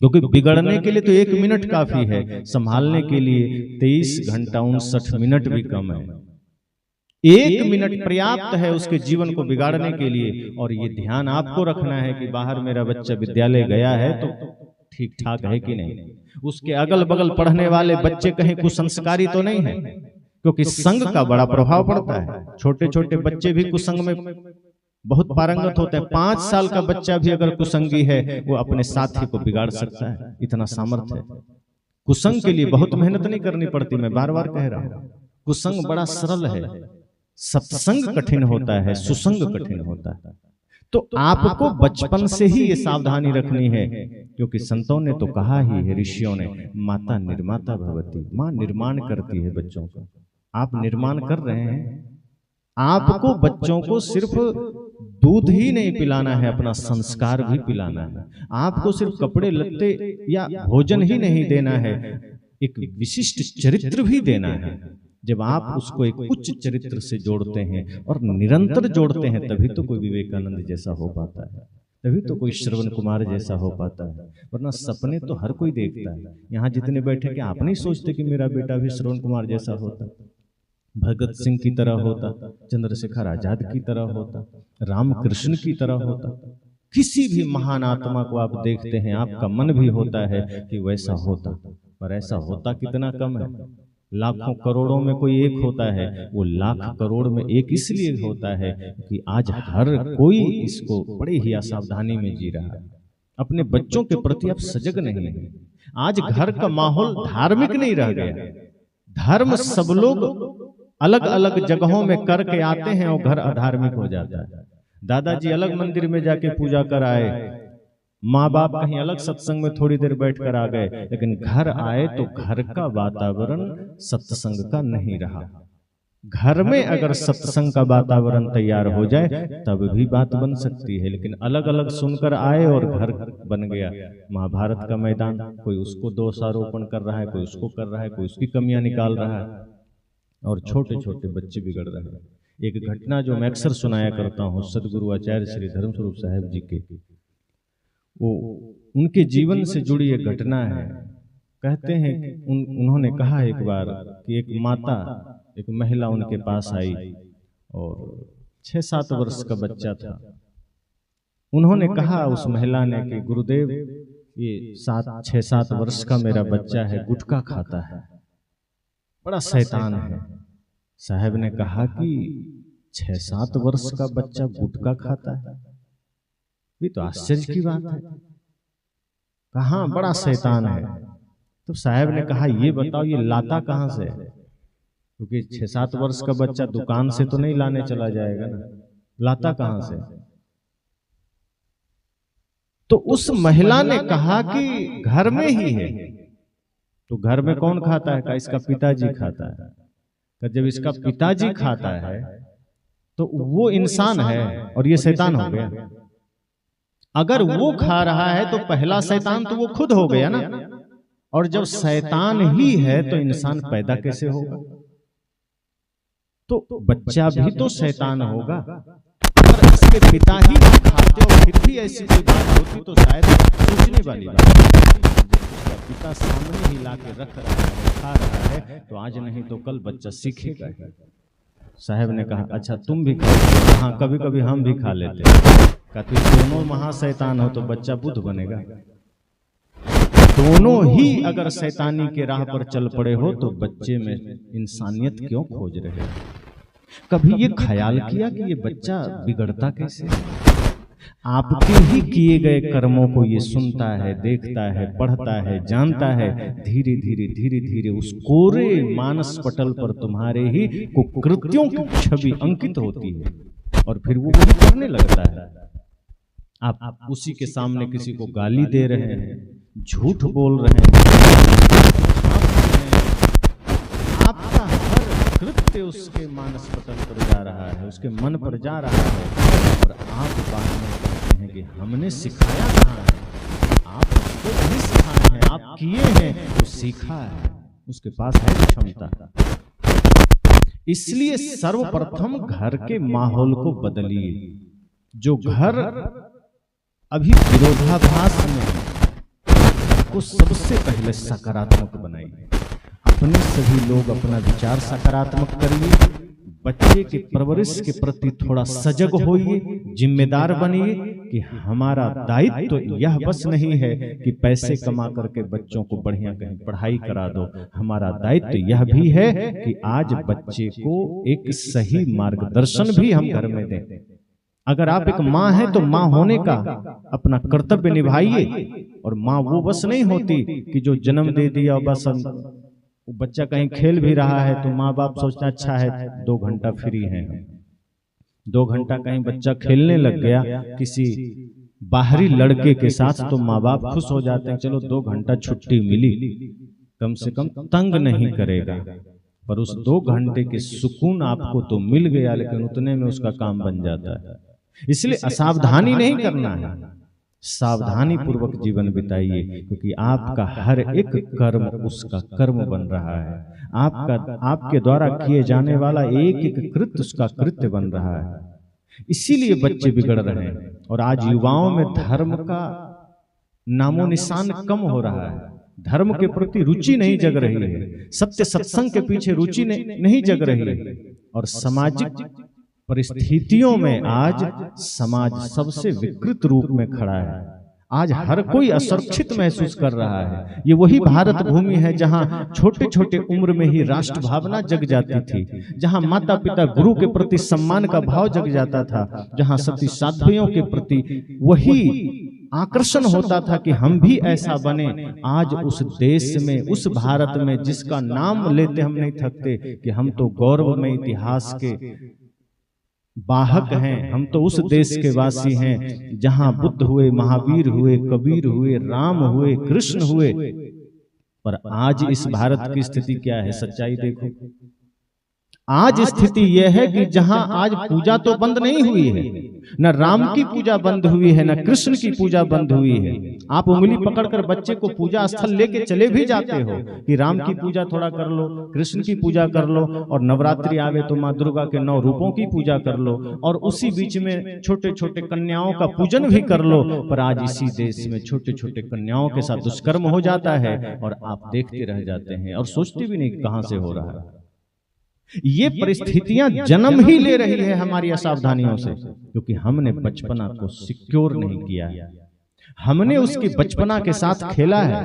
क्योंकि बिगड़ने के लिए तो 1 मिनट काफी है, संभालने के लिए 23 घंटा 59 मिनट भी कम है। 1 मिनट पर्याप्त है उसके जीवन को बिगाड़ने के लिए। और ये ध्यान आपको रखना है कि बाहर मेरा बच्चा विद्यालय गया है तो ठीक ठाक है कि नहीं, उसके अगल बगल पढ़ने वाले बच्चे कहीं कुसंस्कारी तो नहीं है, क्योंकि संग का बड़ा प्रभाव पड़ता है। छोटे छोटे बच्चे भी कुसंग में बहुत पारंगत होते हैं। 5 साल का बच्चा भी अगर कुसंगी है, वो अपने साथी को बिगाड़ सकता है, इतना सामर्थ्य है। कुसंग के लिए बहुत मेहनत नहीं करनी पड़ती, मैं बार बार कह रहा हूं। कुसंग बड़ा सरल है, सत्संग कठिन होता है, सुसंग कठिन होता है। तो आपको बचपन से ही ये सावधानी रखनी है, क्योंकि संतों ने तो कहा ही है, ऋषियों ने, माता निर्माता भवती, मां निर्माण करती है बच्चों का। आप निर्माण कर रहे हैं। आपको बच्चों को सिर्फ दूध ही नहीं पिलाना है, अपना संस्कार भी पिलाना है। आपको सिर्फ कपड़े लत्ते या भोजन ही नहीं देना है, एक विशिष्ट चरित्र भी देना है। जब आप उसको एक उच्च चरित्र से जोड़ते हैं और निरंतर जोड़ते हैं, तभी तो कोई विवेकानंद जैसा हो पाता है, तभी तो कोई श्रवण कुमार जैसा हो पाता है। वरना सपने तो हर कोई देखता है। यहाँ जितने बैठे, कि आप नहीं सोचते कि मेरा बेटा भी श्रवण कुमार जैसा होता, भगत सिंह की तरह होता, चंद्रशेखर आजाद की तरह होता, रामकृष्ण की तरह होता। किसी भी महान आत्मा को आप देखते हैं, आपका मन भी होता है कि वैसा होता, पर ऐसा होता कितना कम है। लाखों करोड़ों में कोई एक होता है, वो लाख करोड़ में एक इसलिए होता है कि आज हर कोई इसको बड़े ही असावधानी में जी रहा है। अपने बच्चों के प्रति आप सजग नहीं है। आज घर का माहौल धार्मिक नहीं रह गया। धर्म सब लोग अलग अलग जगहों में करके आते हैं और घर अधार्मिक हो जाता है। दादाजी अलग मंदिर में जाके पूजा कर आए, माँ बाप कहीं अलग सत्संग में थोड़ी देर बैठकर आ गए, लेकिन घर आए तो घर का वातावरण सत्संग का नहीं रहा। घर में अगर सत्संग का वातावरण तैयार हो जाए तब भी बात बन सकती है, लेकिन अलग अलग सुनकर आए और घर बन गया महाभारत का मैदान। कोई उसको दोषारोपण कर रहा है, कोई उसको कर रहा है, कोई उसकी कमियां निकाल रहा है, और छोटे छोटे बच्चे बिगड़ रहे हैं। एक घटना जो मैं अक्सर सुनाया करता हूँ, सदगुरु आचार्य श्री धर्मस्वरूप साहब जी के, वो उनके जीवन से जुड़ी एक घटना है। कहते हैं उन्होंने कहा एक बार कि एक माता, एक महिला उनके पास आई और 6-7 वर्ष का बच्चा था। उन्होंने कहा उस महिला ने कि गुरुदेव, ये 6-7 वर्ष का मेरा बच्चा है, गुटखा खाता है, बड़ा शैतान है। साहब ने कहा कि 6-7 वर्ष का बच्चा गुटखा खाता है, ये तो आश्चर्य की बात है, कहाँ बड़ा शैतान है। तो साहब ने कहा ये बताओ ये लाता कहाँ से है, क्योंकि 6-7 वर्ष का बच्चा दुकान से तो नहीं लाने चला जाएगा ना, लाता कहाँ से। तो उस महिला ने कहा कि घर में ही है। तो घर में कौन खाता है? का इसका पिताजी खाता है। का जब इसका पिताजी खाता है तो वो इंसान है और ये शैतान हो गया। अगर वो खा रहा है तो पहला शैतान तो वो खुद हो गया ना। और जब शैतान ही है तो इंसान पैदा कैसे होगा? तो बच्चा भी तो शैतान होगा। अगर इसके पिता ही ना खाते और फिर भी ऐसी कोई बात होती तो शायद सोचने वाली बात। उसका पिता सामने ही ला के रख रहा है, खा रहा है, तो आज नहीं तो कल बच्चा सीखेगा। साहब ने कहा अच्छा तुम भी खाओ। हाँ कभी कभी हम भी खा लेते हैं। कहते दोनों महाशैतान हो तो बच्चा बुद्ध बनेगा। दोनों ही अगर शैतानी के राह पर चल पड़े हो तो बच्चे में इंसानियत क्यों खोज रहे हो? कभी ये ख्याल किया कि ये बच्चा बिगड़ता कैसे? आपके ही किए गए कर्मों को ये सुनता है, देखता है, पढ़ता है, जानता है। धीरे धीरे धीरे धीरे उस कोरे मानस पटल पर तुम्हारे ही कुकृत्यों की छवि अंकित होती है और फिर वो वही करने लगता है। आप उसी के सामने किसी को गाली दे रहे हैं, झूठ बोल रहे हैं, आपका हर कृत्य उसके मानस पटल पर जा रहा है, उसके मन पर जा रहा है। और आप बात में कहते हैं कि हमने सिखाया कहाँ है? आप उसको नहीं सिखाए हैं, आप किए हैं तो सीखा है, उसके पास है क्षमता। इसलिए सर्वप्रथम घर के माहौल को बदलिए। जो घर अभी विरोधाभास में है को सबसे पहले सकारात्मक बनाइए। अपने सभी लोग अपना विचार सकारात्मक करिए। बच्चे की परवरिश के प्रति थोड़ा सजग होइए, जिम्मेदार बनिए कि हमारा दायित्व तो यह बस नहीं है कि पैसे कमा करके बच्चों को बढ़िया कहीं पढ़ाई करा दो। हमारा दायित्व तो यह भी है कि आज बच्चे को एक सही मार्गदर्शन भी हम घर में दें। अगर आप एक माँ हैं तो माँ होने का अपना कर्तव्य निभाइए। और माँ वो बस नहीं होती कि जो जन्म दे दिया बस बच्चा कहीं खेल भी रहा है तो माँ बाप सोचता अच्छा है 2 घंटा फ्री है। 2 घंटा कहीं बच्चा खेलने लग गया किसी बाहरी लड़के के साथ तो माँ बाप खुश हो जाते हैं, चलो 2 घंटा छुट्टी मिली, कम से कम तंग नहीं करेगा। पर उस 2 घंटे के सुकून आपको तो मिल गया, लेकिन उतने में उसका काम बन जाता है। इसलिए असावधानी नहीं करना है, सावधानी पूर्वक जीवन बिताइए, क्योंकि आपका हर एक कर्म उसका कर्म बन रहा है। आपके द्वारा किए जाने वाला एक एक कृत्य उसका कृत्य बन रहा है। इसीलिए बच्चे बिगड़ रहे हैं और आज युवाओं में धर्म का नामो निशान कम हो रहा है। धर्म के प्रति रुचि नहीं जग रही है, सत्य सत्संग के पीछे रुचि नहीं जग रही है। और सामाजिक परिस्थितियों में आज समाज सबसे विकृत रूप में खड़ा है। आज हर कोई असुरक्षित महसूस कर रहा है। ये वही भारत भूमि है जहां छोटे छोटे उम्र में ही राष्ट्र भावना जग जाती थी, जहां माता पिता गुरु के प्रति सम्मान का भाव जग जाता था, जहां सती साध्वियों के प्रति वही आकर्षण होता था कि हम भी ऐसा बने। आज उस देश में, उस भारत में जिसका नाम लेते हम नहीं थकते कि हम तो गौरव में इतिहास के वाहक हैं, हम तो उस देश के वासी हैं जहां बुद्ध हुए, महावीर हुए, कबीर हुए, राम हुए, कृष्ण हुए। पर आज इस भारत की स्थिति क्या है? सच्चाई देखो। आज स्थिति यह है कि जहां आज पूजा तो बंद नहीं हुई है, न राम की पूजा बंद हुई है, न कृष्ण की पूजा बंद हुई है। आप उंगली पकड़कर बच्चे को पूजा स्थल लेके चले भी जाते हो कि राम की पूजा थोड़ा कर लो, कृष्ण की पूजा कर लो, और नवरात्रि आवे तो माँ दुर्गा के 9 रूपों की पूजा कर लो, और उसी बीच में छोटे छोटे कन्याओं का पूजन भी कर लो। पर आज इसी देश में छोटे छोटे कन्याओं के साथ दुष्कर्म हो जाता है और आप देखते रह जाते हैं और सोचते भी नहीं कहां से हो रहा है। ये परिस्थितियां जन्म ही ले रही है हमारी असावधानियों से, क्योंकि हमने बचपना को सिक्योर नहीं किया है। हमने उसकी बचपना के साथ खेला है।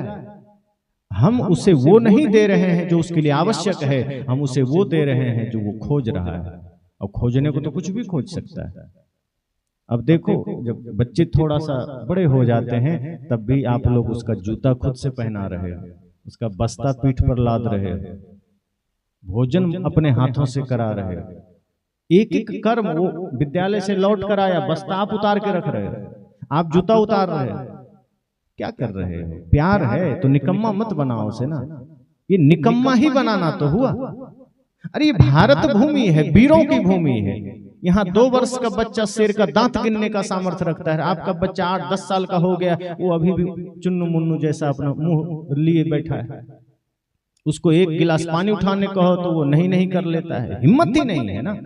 हम उसे वो नहीं दे रहे हैं जो उसके लिए आवश्यक है, हम उसे वो दे रहे हैं जो वो खोज रहा है। और खोजने को तो कुछ भी खोज सकता है। अब देखो, जब बच्चे थोड़ा सा बड़े हो जाते हैं तब भी आप लोग उसका जूता खुद से पहना रहे हो, उसका बस्ता पीठ पर लाद रहे हो, भोजन अपने हाथों से करा रहे हो। एक एक कर्म, वो विद्यालय से लौट कर आया, बस्ता आप उतार के रख रहे हो, आप जूता उतार रहे हो। क्या कर रहे हो? प्यार है तो निकम्मा मत बनाओ उसे ना। ये निकम्मा ही बनाना तो हुआ। अरे ये भारत भूमि है, वीरों की भूमि है। यहाँ 2 वर्ष का बच्चा शेर का दांत गिनने का सामर्थ्य रखता है। आपका बच्चा 8-10 साल का हो गया, वो अभी भी चुन्नू मुन्नू जैसा अपना मुंह लिए बैठा है। उसको 1 गिलास पानी उठाने कहो तो वो नहीं कर लेता है, हिम्मत ही नहीं है ना।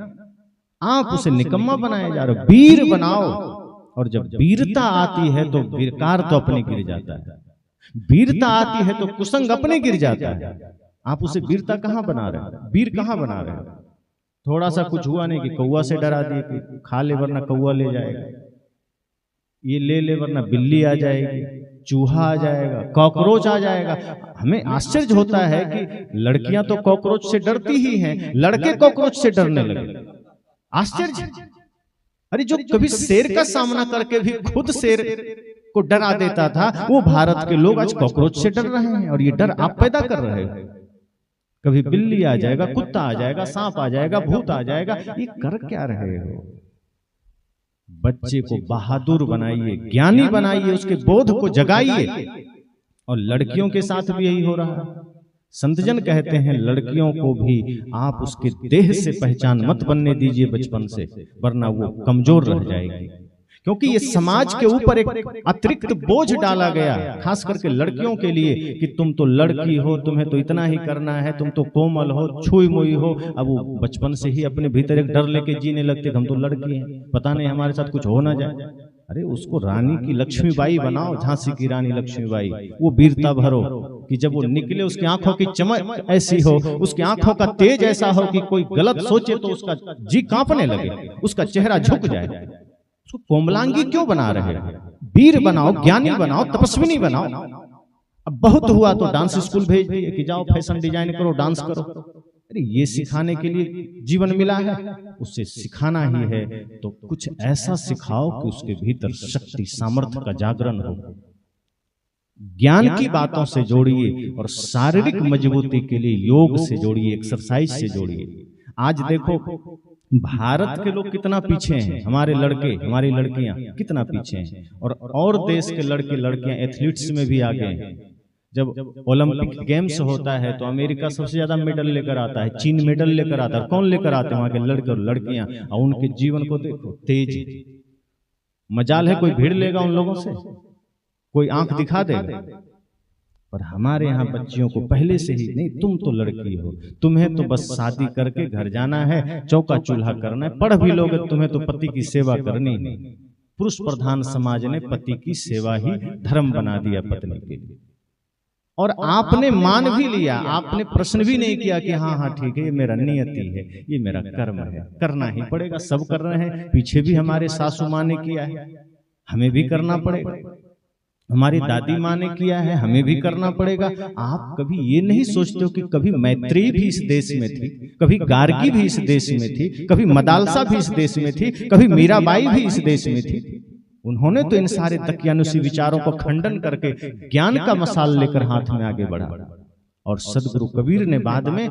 आप उसे निकम्मा बनाए जा रहे हो, वीर बनाओ। और जब वीरता आती है तो वीरकार तो अपने गिर जाता है, वीरता आती है तो कुसंग अपने गिर जाता है। आप उसे वीरता कहाँ बना रहे हैं, वीर कहाँ बना रहे हैं? थोड़ा सा कुछ हुआ नहीं कि कौवा से डरा दिए कि खा ले वरना कौवा ले जाएगा, ये ले वरना बिल्ली आ जाएगी, चूहा आ जाएगा, कॉकरोच आ जाएगा। हमें आश्चर्य होता है कि लड़कियां तो कॉकरोच से डरती ही हैं, लड़के कॉकरोच से डरने लगे। आश्चर्य। अरे जो कभी शेर का सामना करके भी खुद शेर को डरा देता था, वो भारत के लोग आज कॉकरोच से डर रहे हैं। और ये डर आप पैदा कर रहे हो। कभी बिल्ली आ जाएगा, कुत्ता आ जाएगा, सांप आ जाएगा, भूत आ जाएगा, ये कर क्या रहे हो? बच्चे को बहादुर बनाइए, ज्ञानी बनाइए, उसके बोध को जगाइए। और लड़कियों के साथ भी यही हो रहा है। संतजन कहते हैं लड़कियों को भी आप उसके देह से पहचान मत बनने दीजिए बचपन से, वरना वो कमजोर रह जाएगी। क्योंकि ये समाज के ऊपर एक अतिरिक्त बोझ डाला गया, खास करके लड़कियों के लिए, कि तुम तो लड़की हो, तुम्हें तो इतना ही करना है, तुम तो कोमल हो, छुई मुई हो। अब वो बचपन से ही अपने भीतर एक डर लेके जीने लगते, हम तो लड़की हैं, पता नहीं हमारे साथ कुछ हो ना जाए। अरे उसको रानी की लक्ष्मीबाई बनाओ, झांसी की रानी लक्ष्मीबाई। वो वीरता भरो कि जब वो निकले उसकी आंखों की चमक ऐसी हो, उसकी आंखों का तेज ऐसा हो कि कोई गलत सोचे तो उसका जी कांपने लगे, उसका चेहरा झुक जाए। उसको कोमलांगी क्यों बना रहे हैं? वीर बनाओ, ज्ञानी बनाओ, तपस्विनी बनाओ। अब बहुत हुआ तो डांस स्कूल भेज दिए कि जाओ फैशन डिजाइन करो, डांस करो। अरे ये सिखाने के लिए जीवन मिला है, उससे सिखाना ही है तो कुछ ऐसा सिखाओ कि उसके भीतर शक्ति सामर्थ्य का जागरण हो। ज्ञान की बातों से जोड़िए और शारीरिक मजबूती के लिए योग से जोड़िए, एक्सरसाइज से जोड़िए। आज देखो भारत के लोग कितना पीछे हैं, हमारे लड़के हमारी लड़कियां कितना पीछे हैं। और देश के लड़के लड़कियां एथलीट्स में भी आगे हैं। जब ओलंपिक गेम्स होता है तो अमेरिका सबसे ज्यादा मेडल लेकर आता है, चीन मेडल लेकर आता है। कौन लेकर आते हैं? वहां के लड़के और लड़कियां। और उनके जीवन को देखो, तेज, मजाल है कोई भीड़ लेगा उन लोगों से, कोई आंख दिखा देगा। पर हमारे यहाँ बच्चियों को पहले से ही नहीं, तुम तो लड़की हो, तुम्हें तो बस शादी करके घर जाना है, चौका चूल्हा करना है, पढ़ भी लोगे तुम्हें तो पति की सेवा करनी है। पुरुष प्रधान समाज ने पति की सेवा ही धर्म बना दिया पत्नी के लिए। और आपने मान भी लिया, आपने प्रश्न भी नहीं किया कि हाँ हाँ ठीक है, ये मेरा नियति है, ये मेरा कर्म है, करना ही पड़ेगा। सब कर रहे हैं, पीछे भी हमारे सासू माँ ने किया है, हमें भी करना पड़ेगा। हमारी दादी माँ ने किया है, हमें भी करना पड़ेगा। आप कभी ये नहीं सोचते हो कि कभी मैत्री भी इस देश में थी, कभी गार्गी भी इस देश में थी, कभी मदालसा भी इस देश में थी, कभी मीराबाई भी इस देश में थी। उन्होंने तो इन सारे दकियानुसी विचारों को खंडन करके ज्ञान का मसाल लेकर हाथ में आगे बढ़ा। और सदगुरु कबीर ने बाद में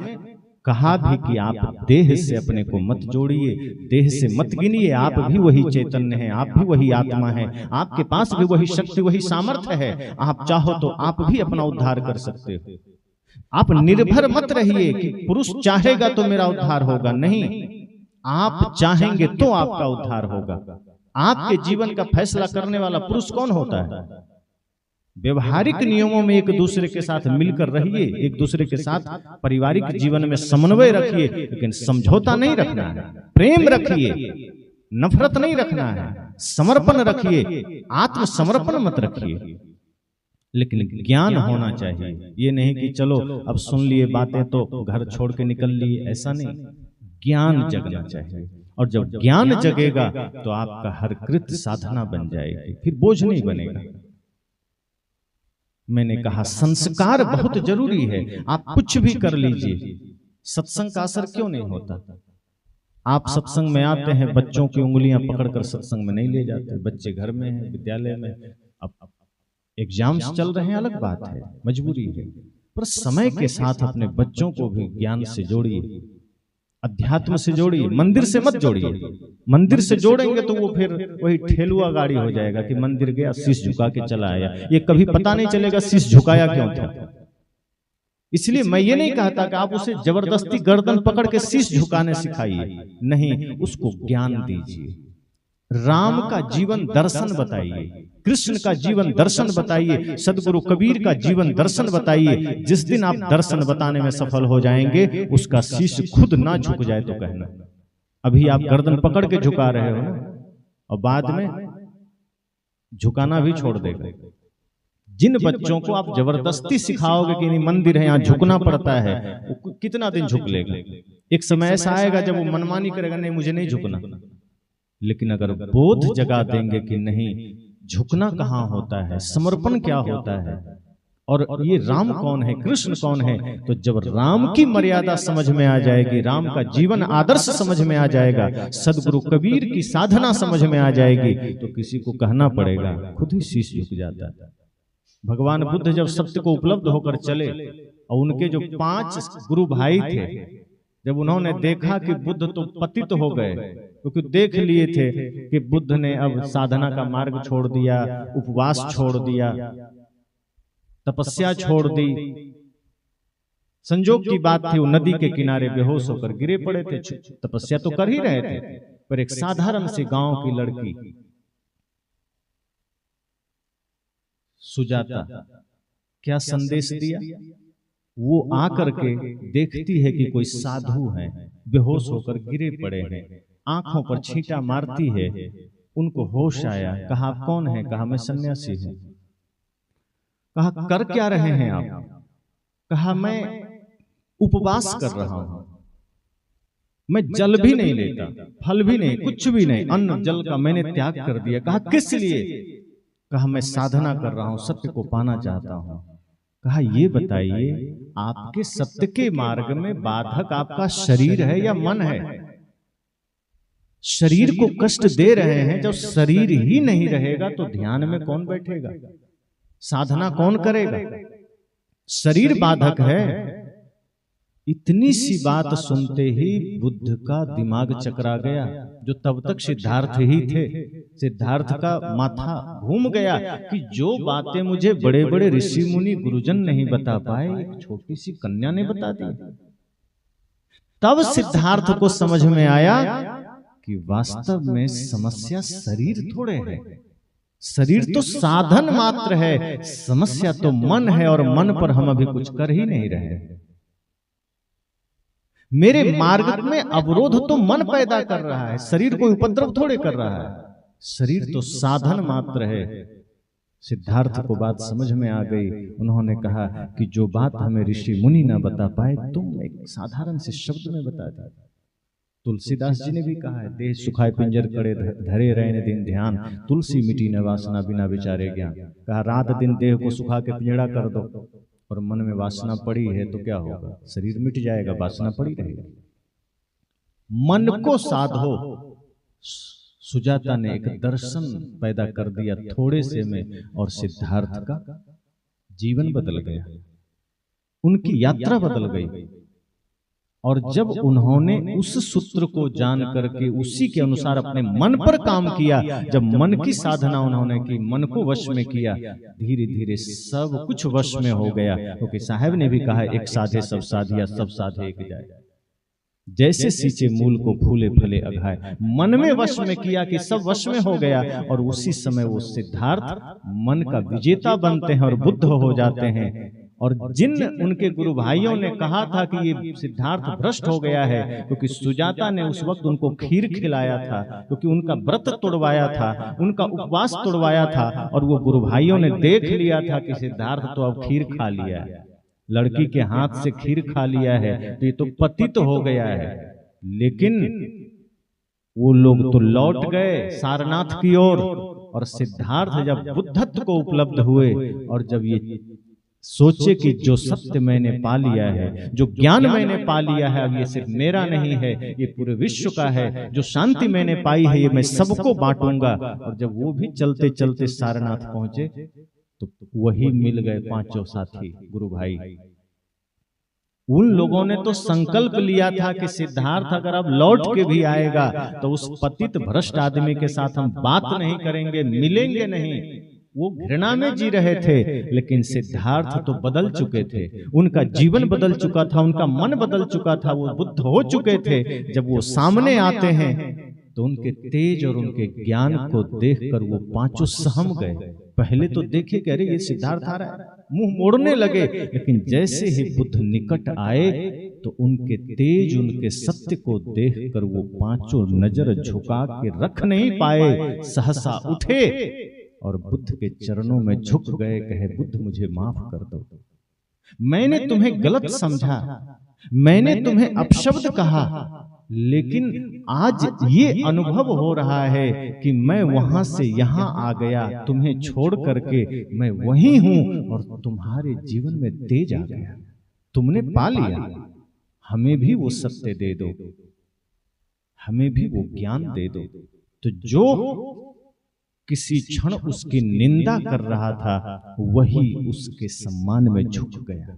कहा भी कि आप देह से अपने को मत जोड़िए, देह से मत गिनिए, आप भी वही चैतन्य हैं, आप भी वही आत्मा है, आपके पास भी वही शक्ति वही सामर्थ्य है। आप चाहो तो आप भी अपना उद्धार कर सकते हो। आप निर्भर मत रहिए कि पुरुष चाहेगा तो मेरा उद्धार होगा, नहीं, आप चाहेंगे तो आपका उद्धार होगा। आपके जीवन का फैसला करने वाला पुरुष कौन होता है? व्यवहारिक नियमों में एक दूसरे के साथ मिलकर रहिए, एक दूसरे के साथ पारिवारिक जीवन में समन्वय रखिए, लेकिन समझौता नहीं रखना है। प्रेम रखिए, नफरत नहीं रखना है, समर्पण रखिए, आत्मसमर्पण मत रखिए, लेकिन ज्ञान होना चाहिए। ये नहीं कि चलो अब सुन लिए बातें तो घर छोड़ के निकल लिए, ऐसा नहीं। ज्ञान जगना चाहिए, और जब ज्ञान जगेगा तो आपका हर कृत्य साधना बन जाएगी, फिर बोझ नहीं बनेगा। मैंने कहा संस्कार बहुत जरूरी है। आप कुछ भी कर लीजिए, सत्संग का असर क्यों नहीं होता? आप सत्संग में आते हैं, बच्चों की उंगलियां पकड़कर सत्संग में नहीं ले जाते। बच्चे घर में हैं, विद्यालय में, अब एग्जाम्स चल रहे हैं, अलग बात है, मजबूरी है। पर समय के साथ अपने बच्चों को भी ज्ञान से जोड़िए, अध्यात्म से जोड़िए, मंदिर से मत जोड़िए। मंदिर से जोड़ेंगे तो वो फिर वही ठेलुआ गाड़ी हो जाएगा कि मंदिर गया शीश झुका के चला आया। ये कभी पता नहीं चलेगा शीश झुकाया क्यों था। इसलिए मैं ये नहीं कहता कि आप उसे जबरदस्ती गर्दन पकड़ के शीश झुकाने सिखाइए, नहीं, उसको ज्ञान दीजिए, राम का जीवन दर्शन बताइए, कृष्ण का जीवन दर्शन बताइए, सदगुरु कबीर का जीवन दर्शन बताइए। जिस दिन आप दर्शन बताने में सफल हो जाएंगे, उसका शीश खुद ना झुक जाए तो कहना। अभी आप गर्दन पकड़ के झुका रहे हो ना, और बाद में झुकाना भी छोड़ देगा। जिन बच्चों को आप जबरदस्ती सिखाओगे कि नहीं मंदिर है यहाँ झुकना पड़ता है, वो कितना दिन झुक लेगा। एक समय ऐसा आएगा जब वो मनमानी करेगा, नहीं मुझे नहीं झुकना। लेकिन अगर बोध जगा देंगे कि नहीं, झुकना कहाँ होता है, समर्पण क्या होता है, और ये राम कौन है, कृष्ण कौन है, तो जब राम की मर्यादा समझ में आ जाएगी, राम का जीवन आदर्श समझ में आ जाएगा, सदगुरु कबीर की साधना समझ में आ जाएगी, तो किसी को कहना पड़ेगा, खुद ही शीश झुक जाता है। भगवान बुद्ध जब सत्य को उपलब्ध होकर चले, और उनके जो 5 गुरु भाई थे, जब उन्होंने देखा कि बुद्ध तो पतित हो गए, क्योंकि देख लिए थे कि बुद्ध ने अब साधना का मार्ग छोड़ दिया, उपवास छोड़ दिया, तपस्या छोड़ दी। संजोग की बात थी, वो नदी के किनारे बेहोश होकर गिरे पड़े थे। तपस्या तो कर ही रहे थे, पर एक साधारण सी गांव की लड़की सुजाता क्या संदेश दिया, वो आकर के देखती है कि कोई साधु है, बेहोश होकर गिरे पड़े हैं, आंखों पर छींटा मारती है। उनको होश आया, कहा आप कौन है, कहा मैं सन्यासी हूं। कहा कर क्या रहे हैं आप, कहा मैं उपवास कर रहा हूं, मैं जल भी नहीं लेता, फल भी नहीं, कुछ भी नहीं, अन्न जल का मैंने त्याग कर दिया। कहा किस लिए, कहा मैं साधना कर रहा हूं, सत्य को पाना चाहता हूं। कहा ये बताइए, आपके सत्य के मार्ग में बाधक आपका शरीर है या मन है? शरीर को कष्ट दे रहे हैं, जब शरीर ही नहीं रहेगा तो ध्यान में कौन बैठेगा, साधना कौन करेगा? शरीर बाधक है। इतनी सी बात सुनते ही बुद्ध का दिमाग चकरा गया, जो तब तक सिद्धार्थ ही थे। सिद्धार्थ का माथा घूम गया कि जो बातें मुझे बड़े बड़े ऋषि मुनि गुरुजन नहीं बता पाए, एक छोटी सी कन्या ने बता दी। तब सिद्धार्थ को समझ में आया कि वास्तव में समस्या शरीर थोड़े है, शरीर तो साधन मात्र है, समस्या तो मन है, और मन पर हम अभी कुछ कर ही नहीं रहे। मेरे मार्ग में अवरोध तो मन पैदा कर रहा है, शरीर कोई उपद्रव थोड़े कर रहा है, शरीर तो साधन मात्र है। सिद्धार्थ को बात समझ में आ गई। उन्होंने कहा कि जो बात हमें ऋषि मुनि ना बता पाए, तुम एक साधारण से शब्द में बता दिया। तुलसीदास जी ने भी कहा है, देह सुखाए पिंजर करे धरे रहने दिन ध्यान, तुलसी मिटी न वासना बिना विचारे ज्ञान। कहा रात दिन देह को सुखा के पिंजड़ा कर दो, और मन में वासना पड़ी है तो क्या होगा, शरीर मिट जाएगा, वासना पड़ी रहेगी। मन को साधो। सुजाता ने एक दर्शन पैदा कर दिया थोड़े से में, और सिद्धार्थ का जीवन बदल गया, उनकी यात्रा बदल गई। और जब उन्होंने उस सूत्र को जान करके उसी के अनुसार अपने मन पर काम किया, जब मन की साधना उन्होंने की, मन को वश में किया, धीरे धीरे सब कुछ वश में हो गया। क्योंकि साहब ने भी कहा, एक साधे सब साधिया, सब साधे एक जाए। जैसे सींचे मूल को फूले फले अघाए, मन में वश में किया कि सब वश में हो गया, और उसी समय वो सिद्धार्थ मन का विजेता बनते हैं और बुद्ध हो जाते हैं। और जिन उनके गुरु भाइयों ने कहा था कि ये सिद्धार्थ भ्रष्ट हो गया है, क्योंकि सुजाता ने उस वक्त उनको खीर खिलाया था, क्योंकि उनका व्रत तोड़वाया था, उनका उपवास तोड़वाया था, और वो गुरु भाइयों ने देख लिया था कि सिद्धार्थ तो अब खीर खा लिया है, लड़की के हाथ से खीर खा लिया है, तो ये तो पतित हो गया है। लेकिन वो लोग तो लौट गए सारनाथ की ओर, और सिद्धार्थ जब बुद्धत्व को उपलब्ध हुए, और जब ये सोचे कि जो सत्य मैंने पा लिया है, जो ज्ञान मैंने पा लिया है, अब ये सिर्फ मेरा नहीं है, ये पूरे विश्व का है, जो शांति मैंने पाई है ये मैं सबको बांटूंगा। और जब वो भी चलते चलते सारनाथ पहुंचे, तो वही मिल गए 5 साथी गुरु भाई। उन लोगों ने तो संकल्प लिया था कि सिद्धार्थ अगर अब लौट के भी आएगा तो उस पतित भ्रष्ट आदमी के साथ हम बात नहीं करेंगे, मिलेंगे नहीं। वो घृणा में जी रहे थे, लेकिन सिद्धार्थ तो बदल चुके थे, उनका जीवन बदल चुका था, उनका मन बदल चुका था, वो बुद्ध हो चुके थे। जब वो सामने आते हैं तो उनके तेज और उनके ज्ञान को देखकर वो पांचों सहम गए। पहले तो देखे कि अरे ये सिद्धार्थ आ रहा है, मुंह मोड़ने लगे, लेकिन जैसे ही बुद्ध निकट आए तो उनके तेज, उनके सत्य को देखकर वो पांचों नजर झुका के रख नहीं पाए, सहसा उठे और बुद्ध के चरणों में झुक गए, कहे बुद्ध मुझे माफ कर दो, मैंने तुम्हें गलत समझा, मैंने तुम्हें अपशब्द कहा, लेकिन आज ये अनुभव हो रहा है कि मैं वहां से यहां आ गया, तुम्हें छोड़ करके मैं वही हूं और तुम्हारे जीवन में तेज आ गया, तुमने पा लिया, हमें भी वो सत्य दे दो, हमें भी वो ज्ञान दे दो। तो जो किसी क्षण उसकी निंदा कर रहा था वही उसके सम्मान में झुक गया।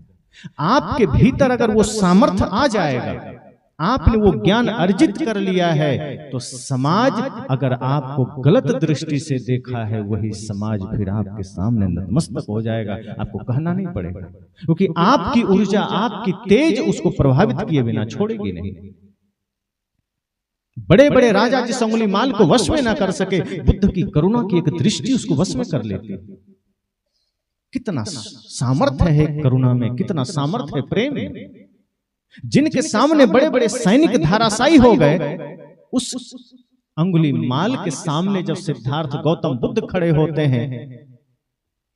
आपके भीतर अगर वो सामर्थ्य आ जाएगा, आपने वो ज्ञान अर्जित कर लिया है, तो समाज अगर आपको गलत दृष्टि से देखा है, वही समाज फिर आपके सामने नतमस्तक हो जाएगा, आपको कहना नहीं पड़ेगा, क्योंकि आपकी ऊर्जा, आपकी तेज उसको प्रभावित किए बिना छोड़ेगी नहीं। बड़े बड़े राजा जिस अंगुलीमाल को वश में ना कर सके, बुद्ध की करुणा की एक दृष्टि उसको वश में कर लेती। कितना सामर्थ्य है करुणा में, कितना सामर्थ्य है प्रेम में। जिनके सामने बड़े बड़े सैनिक धराशायी हो गए, उस अंगुलीमाल के सामने जब सिद्धार्थ गौतम बुद्ध खड़े होते हैं,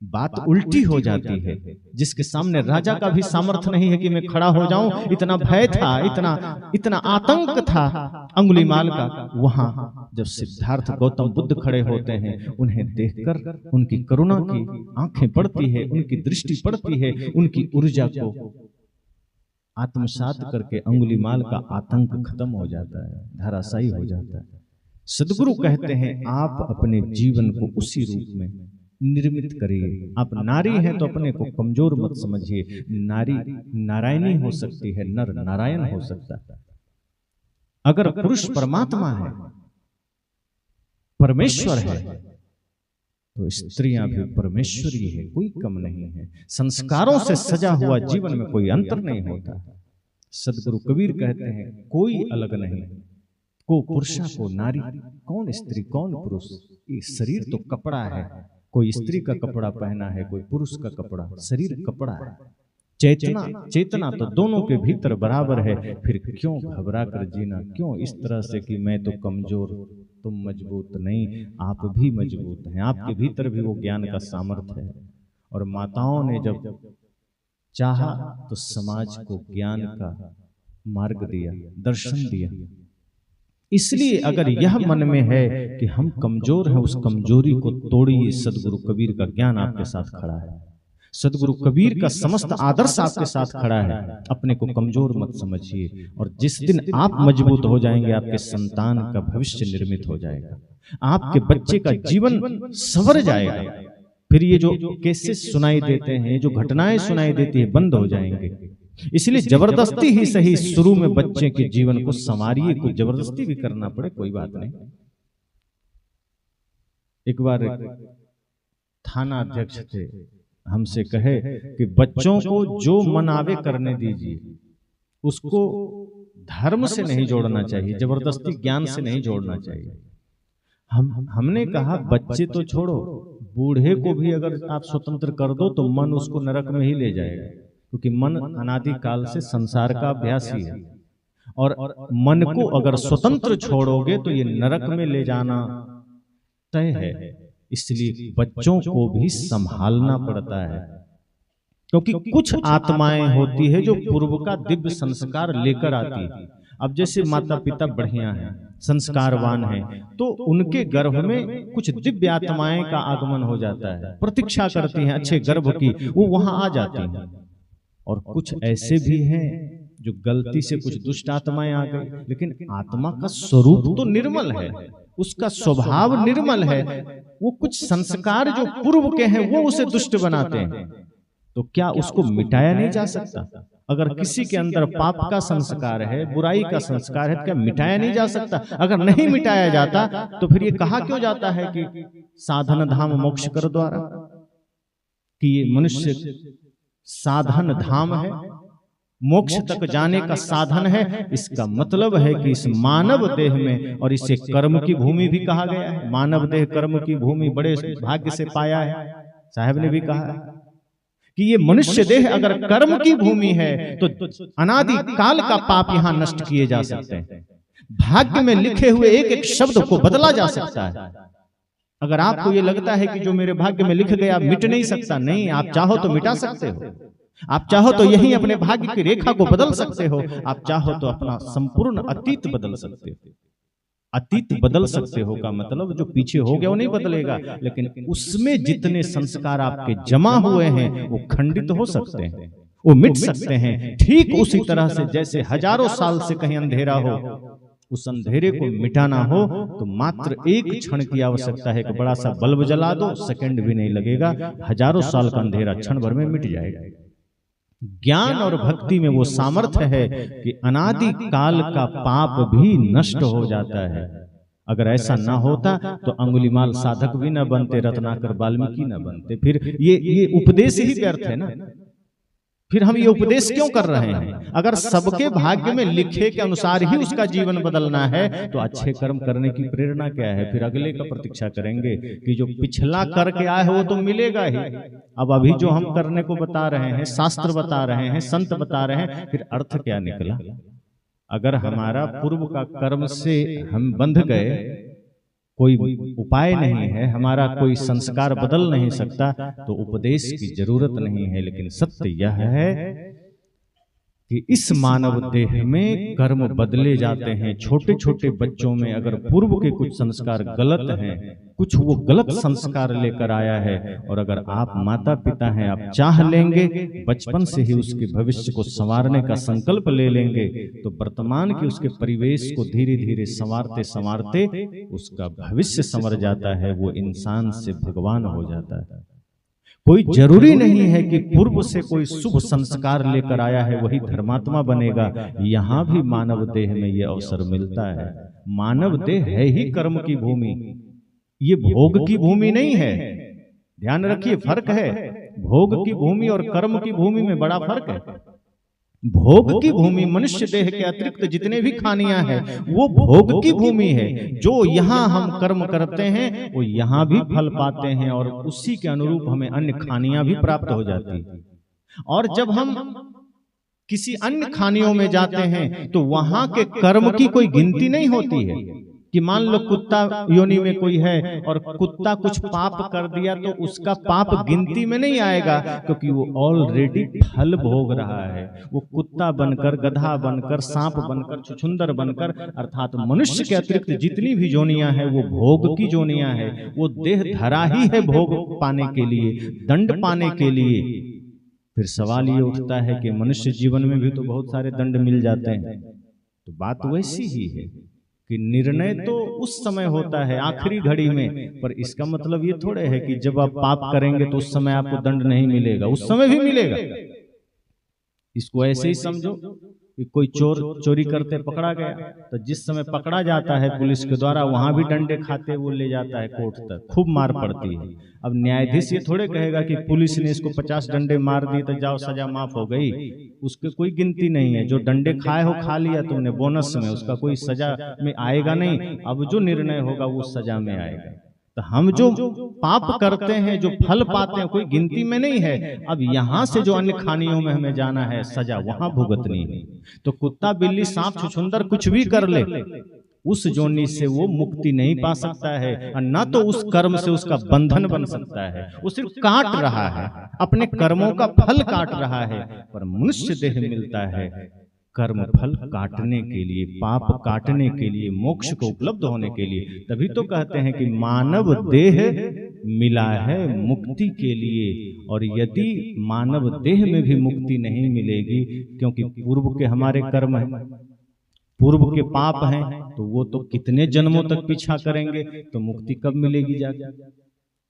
बात उल्टी हो जाती है। जिसके सामने राजा का भी सामर्थ्य नहीं है कि मैं खड़ा हो जाऊं, इतना भय था, इतना आतंक था अंगुलीमाल का, वहां जब सिद्धार्थ गौतम बुद्ध खड़े होते हैं, उन्हें देखकर उनकी करुणा की आंखें पड़ती है, उनकी दृष्टि पड़ती है, उनकी ऊर्जा को आत्मसात करके अंगुलीमाल का आतंक खत्म हो जाता है, धराशायी हो जाता है। सद्गुरु कहते हैं आप अपने जीवन को उसी रूप में निर्मित करिए। आप नारी हैं तो अपने को कमजोर मत समझिए, नारी नारायणी हो सकती है, नर नारायण हो सकता है। अगर पुरुष परमात्मा है, परमेश्वर है, तो स्त्रियां भी परमेश्वरी है, कोई कम नहीं है। संस्कारों से सजा हुआ जीवन में कोई अंतर नहीं होता। सदगुरु कबीर कहते हैं कोई अलग नहीं, को पुरुषा को नारी, कौन स्त्री कौन पुरुष, ये शरीर तो कपड़ा है, कोई स्त्री का कपड़ा पहना है, कोई पुरुष का कपड़ा, शरीर कपड़ा है। चेतना तो दोनों के भीतर बराबर है, फिर क्यों घबरा कर जीना, क्यों इस तरह से कि मैं तो कमजोर, तुम मजबूत नहीं, आप भी मजबूत हैं, आपके भीतर भी वो ज्ञान का सामर्थ्य है। और माताओं ने जब चाहा तो समाज को ज्ञान का मार्ग दिया, दर्शन दिया। इसलिए अगर यह मन में है कि हम कमजोर हैं, उस कमजोरी को तोड़िए। सदगुरु कबीर का ज्ञान आपके साथ खड़ा है, सदगुरु कबीर का समस्त आदर्श आपके साथ खड़ा है। अपने को कमजोर मत समझिए, और जिस दिन आप मजबूत हो जाएंगे, आपके संतान का भविष्य निर्मित हो जाएगा, आपके बच्चे का जीवन संवर जाएगा। फिर ये जो केसेस सुनाई देते हैं, जो घटनाएं सुनाई देती है, बंद हो जाएंगे। इसलिए जबरदस्ती ही सही शुरू में बच्चे के जीवन को संवारिए, कुछ जबरदस्ती भी करना पड़े कोई बात नहीं। एक बार थाना अध्यक्ष थे, हमसे कहे कि बच्चों को जो मनावे करने दीजिए, उसको धर्म से नहीं जोड़ना चाहिए, जबरदस्ती ज्ञान से नहीं जोड़ना चाहिए। हमने कहा बच्चे तो छोड़ो, बूढ़े को भी अगर आप स्वतंत्र कर दो तो मन उसको नरक में ही ले जाएगा, क्योंकि मन अनादि काल से संसार का अभ्यासी है, और मन को अगर स्वतंत्र छोड़ोगे तो ये नरक में ले जाना तय है। इसलिए बच्चों को भी संभालना पड़ता है, क्योंकि कुछ आत्माएं होती है जो पूर्व का दिव्य संस्कार लेकर आती है। अब जैसे माता पिता बढ़िया हैं, संस्कारवान हैं, तो उनके गर्भ में कुछ दिव्य आत्माएं का आगमन हो जाता है, प्रतीक्षा करती हैं अच्छे गर्भ की, वो वहां आ जाती हैं। और कुछ ऐसे भी हैं जो गलती से कुछ दुष्ट आत्माएं आ गई, लेकिन आत्मा का स्वरूप तो निर्मल है, उसका स्वभाव निर्मल है। वो कुछ संस्कार जो पूर्व के हैं वो उसे दुष्ट बनाते हैं, तो क्या उसको मिटाया नहीं जा सकता? अगर किसी के अंदर पाप का संस्कार है, बुराई का संस्कार है, तो क्या मिटाया नहीं जा सकता? अगर नहीं मिटाया जाता तो फिर ये कहा क्यों जाता है कि साधन धाम मोक्ष कर द्वारा, कि ये मनुष्य साधन धाम है, मोक्ष तक जाने का साधन है। इसका मतलब है कि इस मानव देह में, और इसे कर्म की भूमि भी कहा गया है, मानव देह कर्म की भूमि बड़े भाग्य से पाया है। साहब ने भी कहा है कि ये मनुष्य देह अगर कर्म की भूमि है तो अनादि काल का पाप यहां नष्ट किए जा सकते हैं। भाग्य में लिखे हुए एक एक शब्द को बदला जा सकता है। अगर आपको ये लगता है कि जो मेरे भाग्य में लिख गया मिट नहीं सकता, नहीं, आप चाहो तो मिटा सकते हो। आप चाहो तो यही अपने भाग्य की रेखा को बदल सकते हो। आप चाहो तो अपना संपूर्ण अतीत बदल सकते हो। अतीत बदल सकते हो का मतलब जो पीछे हो गया वो नहीं बदलेगा, लेकिन उसमें जितने संस्कार आपके जमा हुए हैं वो खंडित हो सकते हैं, वो मिट सकते हैं। ठीक उसी तरह से जैसे हजारों साल से कहीं अंधेरा हो, उस अंधेरे को मिटाना हो तो मात्र एक क्षण की आवश्यकता है कि बड़ा सा बल्ब जला दो, सेकंड भी नहीं लगेगा, हजारों साल का अंधेरा क्षण भर में मिट जाएगा। ज्ञान और भक्ति में वो सामर्थ्य है कि अनादि काल का पाप भी नष्ट हो जाता है। अगर ऐसा ना होता तो अंगुलीमाल साधक भी न बनते, रत्नाकर वाल्मीकि न बनते। फिर ये उपदेश ही व्यर्थ है ना। फिर हम ये उपदेश क्यों कर रहे हैं? अगर सबके भाग्य में लिखे के अनुसार ही उसका जीवन बदलना है तो अच्छे कर्म करने की प्रेरणा क्या है? फिर अगले का प्रतीक्षा करेंगे कि जो पिछला करके आए हो वो तो मिलेगा ही। अब अभी जो हम करने को बता रहे हैं, शास्त्र बता रहे हैं, संत बता रहे हैं, फिर अर्थ क्या निकला? अगर हमारा पूर्व का कर्म से हम बंध गए, कोई उपाय नहीं है, हमारा कोई संस्कार बदल नहीं सकता, तो उपदेश की जरूरत नहीं है। लेकिन सत्य यह है कि इस मानव देह में कर्म बदले जाते हैं। छोटे छोटे बच्चों में अगर पूर्व के कुछ संस्कार गलत हैं, कुछ वो गलत संस्कार लेकर आया है, और अगर आप माता पिता हैं, आप चाह लेंगे बचपन से ही उसके भविष्य को संवारने का संकल्प ले लेंगे, तो वर्तमान के उसके परिवेश को धीरे धीरे संवारते संवारते उसका भविष्य संवर जाता है, वो इंसान से भगवान हो जाता है। कोई जरूरी नहीं है कि पूर्व से कोई शुभ संस्कार लेकर आया है वही धर्मात्मा बनेगा। यहाँ भी मानव देह में यह अवसर मिलता है। मानव देह है ही कर्म की भूमि, ये भोग की भूमि नहीं है। ध्यान रखिए, फर्क है। भोग की भूमि और कर्म की भूमि में बड़ा फर्क है। भोग की भूमि मनुष्य देह के अतिरिक्त जितने भी खानियां हैं वो भोग की भूमि है। जो यहाँ हम कर्म करते हैं वो यहाँ भी फल पाते हैं, और उसी के अनुरूप हमें अन्य खानियां भी प्राप्त हो जाती है। और जब हम किसी अन्य खानियों में जाते हैं तो वहां के कर्म की कोई गिनती नहीं होती है। कि मान लो कुत्ता योनि में कोई है और कुत्ता कुछ पाप कर दिया तो उसका पाप गिनती में नहीं आएगा, क्योंकि वो ऑलरेडी फल भोग रहा है। वो कुत्ता बनकर, गधा बनकर, सांप बनकर, छुछुंदर बनकर, अर्थात मनुष्य के अतिरिक्त जितनी भी जोनियां हैं वो भोग की जोनियां हैं। वो देह धरा ही है भोग पाने के लिए, दंड पाने के लिए। फिर सवाल ये उठता है कि मनुष्य जीवन में भी तो बहुत सारे दंड मिल जाते हैं। तो बात वैसी ही है कि निर्णय तो उस समय होता है आखिरी घड़ी में, पर इसका मतलब ये थोड़े है कि जब आप पाप करेंगे तो उस समय आपको दंड नहीं मिलेगा, उस समय भी मिलेगा। इसको ऐसे ही समझो कि कोई चोर चोरी करते पकड़ा गया, तो जिस समय पकड़ा जाता है पुलिस के द्वारा वहां भी डंडे खाते वो ले जाता है कोर्ट तक, खूब मार पड़ती है। अब न्यायाधीश ये थोड़े कहेगा कि पुलिस ने इसको 50 डंडे मार दिए तो जाओ सजा माफ हो गई, उसके कोई गिनती नहीं है। जो डंडे खाए हो खा लिया तुमने बोनस में, उसका कोई सजा में आएगा नहीं। अब जो निर्णय होगा वो सजा में आएगा। तो हम जो पाप करते हैं, जो फल पाते हैं, कोई गिनती में नहीं है। अब यहाँ से जो अन्य खानियों में हमें जाना है, सजा वहां भुगतनी है। तो कुत्ता बिल्ली सांप छुछुंदर कुछ भी कर ले, उस जोनी से वो मुक्ति नहीं पा सकता है, और न तो उस कर्म से उसका बंधन बन सकता है। वो सिर्फ काट रहा है, अपने कर्मों का फल काट रहा है। पर मनुष्य देह मिलता है कर्म फल काटने के लिए, पाप काटने के लिए, मोक्ष को उपलब्ध होने के लिए। तभी तो कहते हैं कि मानव देह मिला है मुक्ति के लिए। और यदि मानव देह में भी मुक्ति नहीं मिलेगी, क्योंकि पूर्व के हमारे कर्म हैं, पूर्व के पाप हैं, तो वो तो कितने जन्मों तक पीछा करेंगे, तो मुक्ति कब मिलेगी जाके?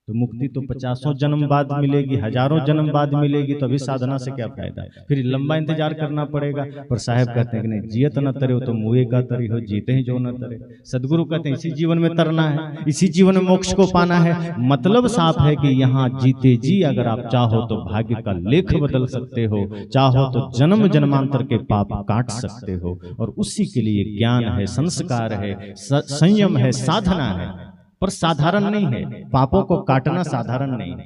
तो मुक्ति तो 50 जन्म बाद मिलेगी, हजारों जन्म बाद मिलेगी, तो अभी साधना से क्या फायदा है, फिर लंबा इंतजार करना पड़ेगा। पर साहब कहते हैं कि नहीं, जियत न तरे हो तो मुए का तरी हो, जीते ही जो न तरे। सदगुरु कहते हैं इसी जीवन में तरना है, इसी जीवन में मोक्ष को पाना है। मतलब साफ है कि यहाँ जीते जी अगर आप चाहो तो भाग्य का लेख बदल सकते हो, चाहो तो जन्म जन्मांतर के पाप काट सकते हो। और उसी के लिए ज्ञान है, संस्कार है, संयम है, साधना है। पर साधारण नहीं है, पापों को काटना साधारण नहीं है,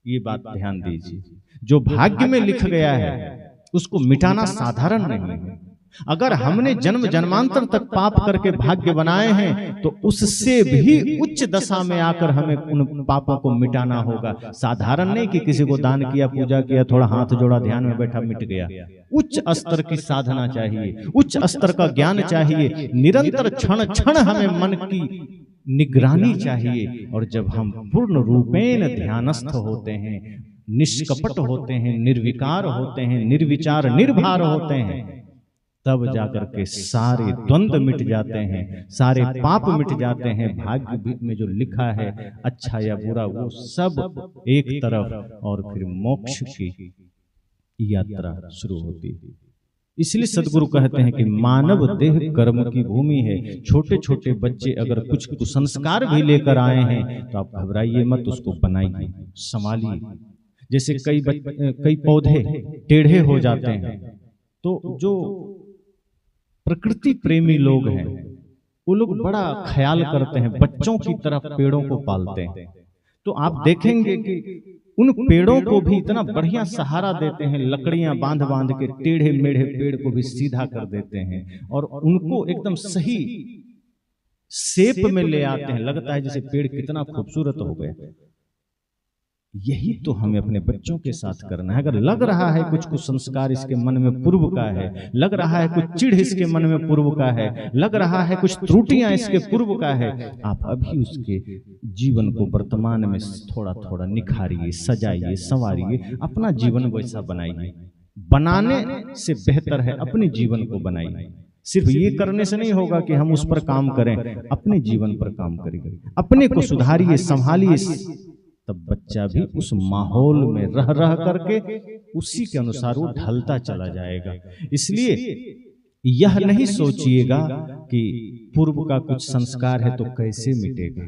ये बात ध्यान दीजिए। जो भाग्य में लिख गया है उसको मिटाना साधारण नहीं है। अगर हमने जन्म जन्मांतर तक पाप करके भाग्य बनाए हैं तो उससे भी उच्च दशा में आकर हमें उन पापों को मिटाना होगा। साधारण नहीं कि किसी को दान किया, पूजा किया, थोड़ा हाथ जोड़ा, ध्यान में बैठा, मिट गया। उच्च स्तर की साधना चाहिए, उच्च स्तर का ज्ञान चाहिए, निरंतर क्षण क्षण हमें मन की निगरानी चाहिए। और जब हम पूर्ण रूपेण ध्यानस्थ होते हैं, निष्कपट होते हैं, निर्विकार होते हैं, निर्विचार निर्भार होते हैं, तब जाकर के सारे द्वंद्व मिट जाते हैं, सारे पाप मिट जाते हैं। भाग्य में जो लिखा है अच्छा या बुरा वो सब एक तरफ, और फिर मोक्ष की यात्रा शुरू होती है। इसलिए सदगुरु कहते हैं कि मानव देह कर्म की भूमि है। छोटे छोटे बच्चे अगर कुछ कुसंस्कार भी लेकर आए हैं तो आप घबराइए मत, उसको बनाइए, संभालिए। जैसे कई पौधे टेढ़े हो जाते हैं, तो जो प्रकृति प्रेमी लोग हैं वो लोग बड़ा ख्याल करते हैं, बच्चों की तरह पेड़ों को पालते हैं। तो आप देखेंगे कि उन पेड़ों को भी इतना बढ़िया सहारा देते हैं, लकड़ियां बांध बांध के टेढ़े मेढ़े पेड़ को भी सीधा कर देते हैं और उनको एकदम सही शेप में ले आते हैं। लगता है जैसे पेड़ कितना खूबसूरत हो गया। यही तो हमें अपने बच्चों के साथ करना है। अगर लग रहा है कुछ संस्कार इसके मन में पूर्व का है, लग रहा है कुछ चिढ़ इसके मन में पूर्व का है, लग रहा है कुछ त्रुटियां इसके पूर्व का है, आप अभी उसके जीवन को वर्तमान में थोड़ा थोड़ा निखारिए, सजाइए, संवारिए, अपना जीवन वैसा बनाइए। बनाने से बेहतर है अपने जीवन को बनाइए। सिर्फ ये करने से नहीं होगा कि हम उस पर काम करें, अपने जीवन पर काम करिए, अपने को सुधारिए, संभालिए, तब बच्चा भी उस माहौल में रह रह करके उसी के अनुसार वो ढलता चला जाएगा। इसलिए यह नहीं सोचिएगा कि पूर्व का कुछ संस्कार है तो कैसे मिटेगा।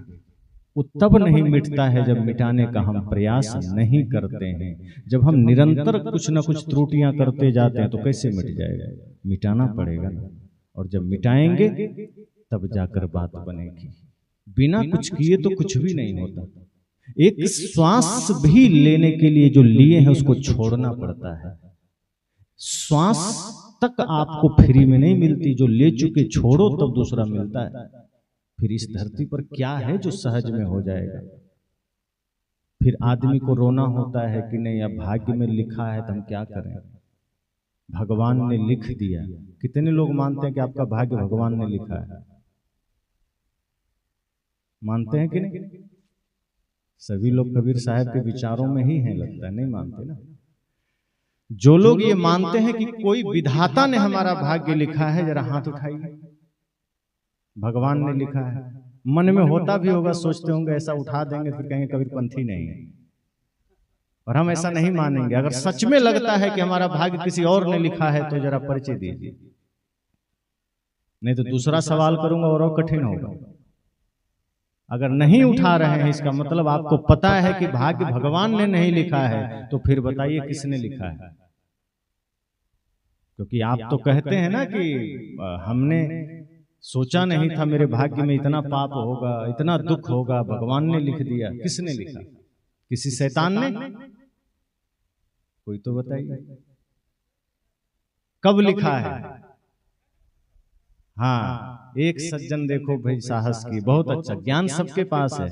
वो तब नहीं मिटता है जब मिटाने का हम प्रयास नहीं करते हैं। जब हम निरंतर कुछ न कुछ त्रुटियां करते जाते हैं तो कैसे मिट जाएगा, मिटाना पड़ेगा ना। और जब मिटाएंगे तब जाकर बात बनेगी। बिना कुछ किए तो कुछ भी नहीं होता। एक श्वास भी लेने के लिए जो लिए हैं उसको छोड़ना पड़ता है। श्वास तक आपको फ्री में नहीं मिलती, जो ले चुके छोड़ो तब दूसरा मिलता है। फिर इस धरती पर क्या है जो सहज में हो जाएगा। फिर आदमी को रोना होता है कि नहीं अब भाग्य में लिखा है तो हम क्या करें, भगवान ने लिख दिया। कितने लोग मानते हैं कि आपका भाग्य भगवान ने लिखा है? मानते हैं कि नहीं? सभी लोग कबीर साहब के विचारों में ही हैं, लगता है नहीं मानते ना। जो लोग ये मानते हैं कि कोई विधाता ने हमारा भाग्य लिखा है, जरा हाथ उठाइए। भगवान ने लिखा है, मन में होता भी होगा, सोचते होंगे ऐसा उठा देंगे फिर कहेंगे कबीरपंथी नहीं है। और हम ऐसा नहीं मानेंगे। अगर सच में लगता है कि हमारा भाग्य किसी और ने लिखा है तो जरा परिचय दीजिए, नहीं तो दूसरा सवाल करूंगा और कठिन होगा। अगर नहीं उठा रहे हैं इसका मतलब आपको पता है कि भाग्य भगवान ने नहीं लिखा है, तो फिर बताइए किसने लिखा है। क्योंकि आप तो कहते हैं ना कि हमने सोचा नहीं था मेरे भाग्य में इतना पाप होगा, इतना दुख होगा, भगवान ने लिख दिया। किसने लिखा? किसी शैतान ने? कोई तो बताइए कब लिखा है। हाँ, एक सज्जन देखो भाई साहस की, बहुत अच्छा, ज्ञान सबके पास है।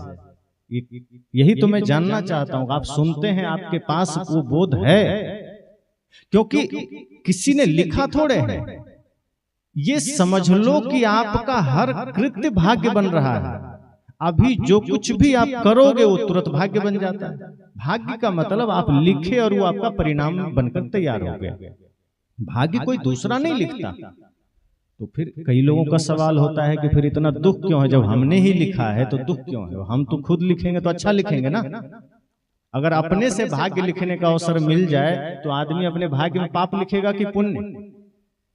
यही तो मैं जानना चाहता हूं। आप सुनते हैं, आपके पास वो बोध है, क्योंकि किसी ने लिखा थोड़े है। ये समझ लो कि आपका हर कृत्य भाग्य बन रहा है। अभी जो कुछ भी आप करोगे वो तुरंत भाग्य बन जाता है। भाग्य का मतलब आप लिखे और वो आपका परिणाम बनकर तैयार हो गया। भाग्य कोई दूसरा नहीं लिखता। तो फिर कई लोगों का सवाल होता है कि फिर इतना दुख क्यों है, जब हमने ही लिखा है तो दुख क्यों है? हम तो खुद लिखेंगे तो अच्छा लिखेंगे ना। अगर अपने से भाग्य लिखने का अवसर मिल जाए तो आदमी अपने भाग्य में पाप लिखेगा कि पुण्य?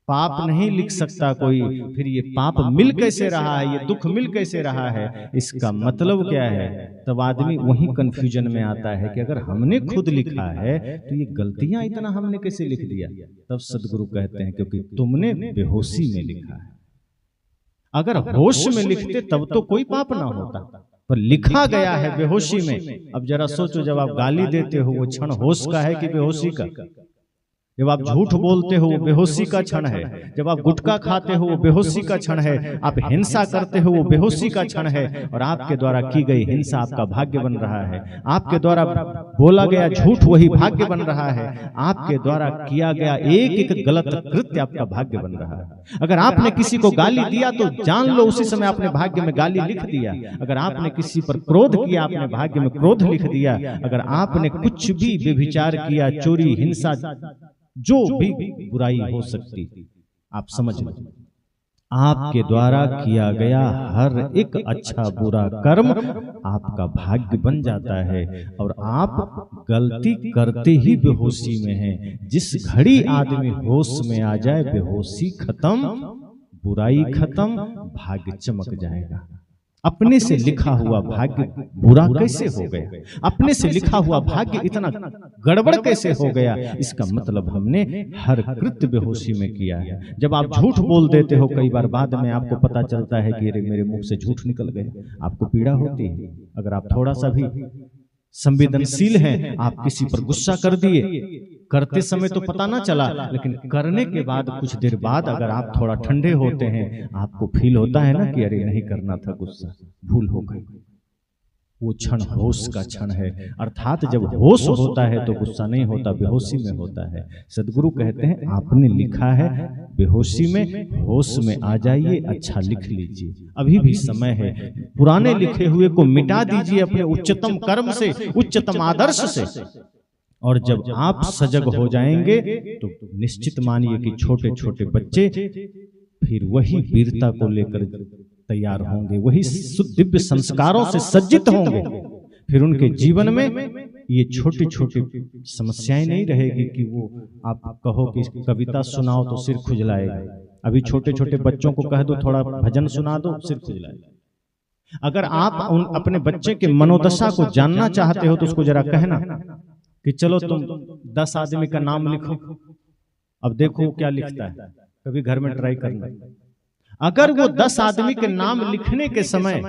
पाप नहीं लिख सकता कोई। फिर ये पाप मिल कैसे रहा है, ये दुख मिल कैसे रहा है, इसका मतलब क्या है? तब आदमी वही कंफ्यूजन में आता है कि अगर हमने खुद लिखा है तो ये गलतियां इतना हमने कैसे लिख दिया? तब सदगुरु कहते हैं क्योंकि तुमने बेहोशी में लिखा है। अगर होश में लिखते तब तो कोई पाप ना होता, पर लिखा गया है बेहोशी में। अब जरा सोचो, जब आप गाली देते हो वो क्षण होश का है कि बेहोशी का? जब आप झूठ बोलते हो वो बेहोशी का क्षण है। जब आप गुटखा खाते हो वो बेहोशी का क्षण है। आप हिंसा करते हो वो बेहोशी का क्षण है। और आपके द्वारा की गई हिंसा आपका भाग्य बन रहा है। आपके द्वारा बोला गया झूठ वही भाग्य बन रहा है। आपके द्वारा किया गया एक एक गलत कृत्य आपका भाग्य बन रहा है। अगर आपने किसी को गाली दिया तो जान लो उसी समय आपने भाग्य में गाली लिख दिया। अगर आपने किसी पर क्रोध किया आपने भाग्य में क्रोध लिख दिया। अगर आपने कुछ भी व्यभिचार किया, चोरी, हिंसा, जो भी बुराई हो सकती, आप समझ लो आपके द्वारा किया गया हर एक अच्छा बुरा कर्म आपका भाग्य बन जाता है। और आप गलती करते ही बेहोशी में हैं। जिस घड़ी आदमी होश में आ जाए बेहोशी खत्म, बुराई खत्म, भाग्य चमक जाएगा। अपने से लिखा हुआ भाग्य बुरा कैसे हो गया? अपने से लिखा हुआ भाग्य इतना गड़बड़ कैसे हो गया? इसका मतलब हमने हर कृत्य बेहोशी में किया है। जब आप झूठ बोल देते हो, कई बार बाद में आपको पता चलता है कि अरे मेरे मुंह से झूठ निकल गया, आपको पीड़ा होती है। अगर आप थोड़ा सा भी संवेदनशील हैं, आप किसी पर गुस्सा कर दिए, करते समय तो पता ना चला, लेकिन करने के बाद कुछ देर बाद अगर आप थोड़ा ठंडे होते हैं, आपको फील होता है ना कि अरे नहीं करना था, गुस्सा भूल हो गई। वो क्षण होश का क्षण है। अर्थात जब होश होता है तो गुस्सा नहीं होता, बेहोशी में होता है। सदगुरु कहते हैं आपने लिखा है बेहोशी में, होश में आ जाइए, अच्छा लिख लीजिए, अभी भी समय है। पुराने लिखे हुए को मिटा दीजिए अपने उच्चतम कर्म से, उच्चतम आदर्श से। और जब आप सजग हो जाएंगे तो निश्चित मानिए कि छोटे छोटे बच्चे फिर वही वीरता को लेकर तैयार होंगे, वही दिव्य संस्कारों से सज्जित होंगे। फिर उनके जीवन में ये छोटी छोटी समस्याएं नहीं रहेगी कि वो आप कहो कि कविता सुनाओ तो सिर खुजलाएगा। अभी छोटे छोटे बच्चों को कह दो थोड़ा भजन सुना दो, सिर खुजलाएगा। अगर आप उन अपने बच्चे के मनोदशा को जानना चाहते हो तो उसको जरा कहना कि चलो तुम 10 आदमी का नाम लिखो, अब देखो क्या लिखता है, कभी घर में ट्राई करना। अगर वो 10 आदमी के नाम लिखने के समय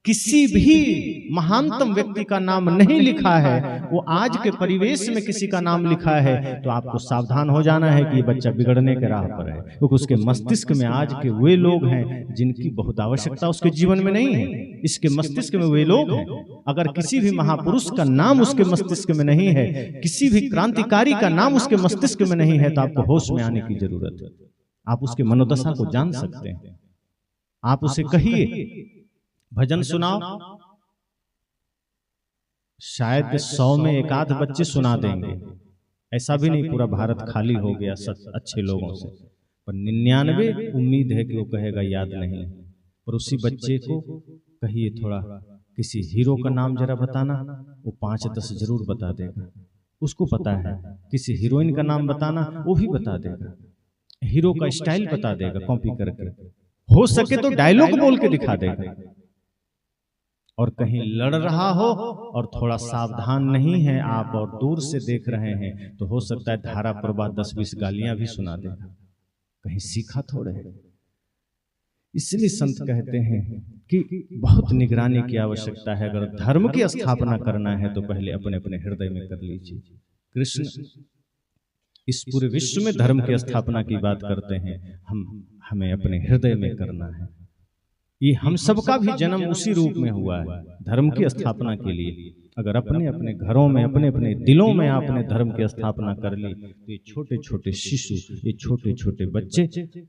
किसी भी महानतम व्यक्ति का नाम नहीं लिखा है, वो आज के परिवेश में किसी का नाम लिखा है, तो आपको सावधान हो जाना है कि ये बच्चा बिगड़ने के राह पर है। क्योंकि उसके मस्तिष्क में आज के वे लोग हैं जिनकी बहुत आवश्यकता उसके जीवन में नहीं है। इसके मस्तिष्क में वे लोग हैं। अगर किसी भी महापुरुष का नाम उसके मस्तिष्क में नहीं है, किसी भी क्रांतिकारी का नाम उसके मस्तिष्क में नहीं है, तो आपको होश में आने की जरूरत है। आप उसके मनोदशा को जान सकते हैं। आप उसे कहिए भजन सुनाओ, शायद 100 में एक आध बच्चे सुना देंगे। ऐसा भी नहीं पूरा भारत खाली हो गया अच्छे लोगों से, पर 99 उम्मीद है कि वो कहेगा याद नहीं। और उसी बच्चे को कहिए थोड़ा किसी हीरो का नाम जरा बताना, वो 5-10 जरूर बता देगा। उसको पता है। किसी हीरोइन का नाम बताना, वो भी बता देगा। हीरो का स्टाइल बता देगा कॉपी करके, हो सके तो डायलॉग बोल के दिखा देगा। और कहीं लड़ रहा हो और थोड़ा सावधान नहीं है आप और दूर से देख रहे हैं, तो हो सकता है धारा प्रभा 10-20 गालियां भी सुना देगा। कहीं सीखा थोड़े है। इसलिए संत कहते हैं कि बहुत निगरानी की आवश्यकता है। अगर धर्म की स्थापना करना है तो पहले अपने अपने हृदय में कर लीजिए। कृष्ण इस पूरे विश्व में धर्म की स्थापना की बात करते हैं, हमें अपने हृदय में करना है। ये हम सबका भी जन्म उसी रूप में हुआ है, धर्म की स्थापना के लिए। अगर अपने अपने घरों में, अपने अपने दिलों में आपने धर्म की स्थापना कर ली, तो ये छोटे छोटे शिशु, ये छोटे छोटे बच्चे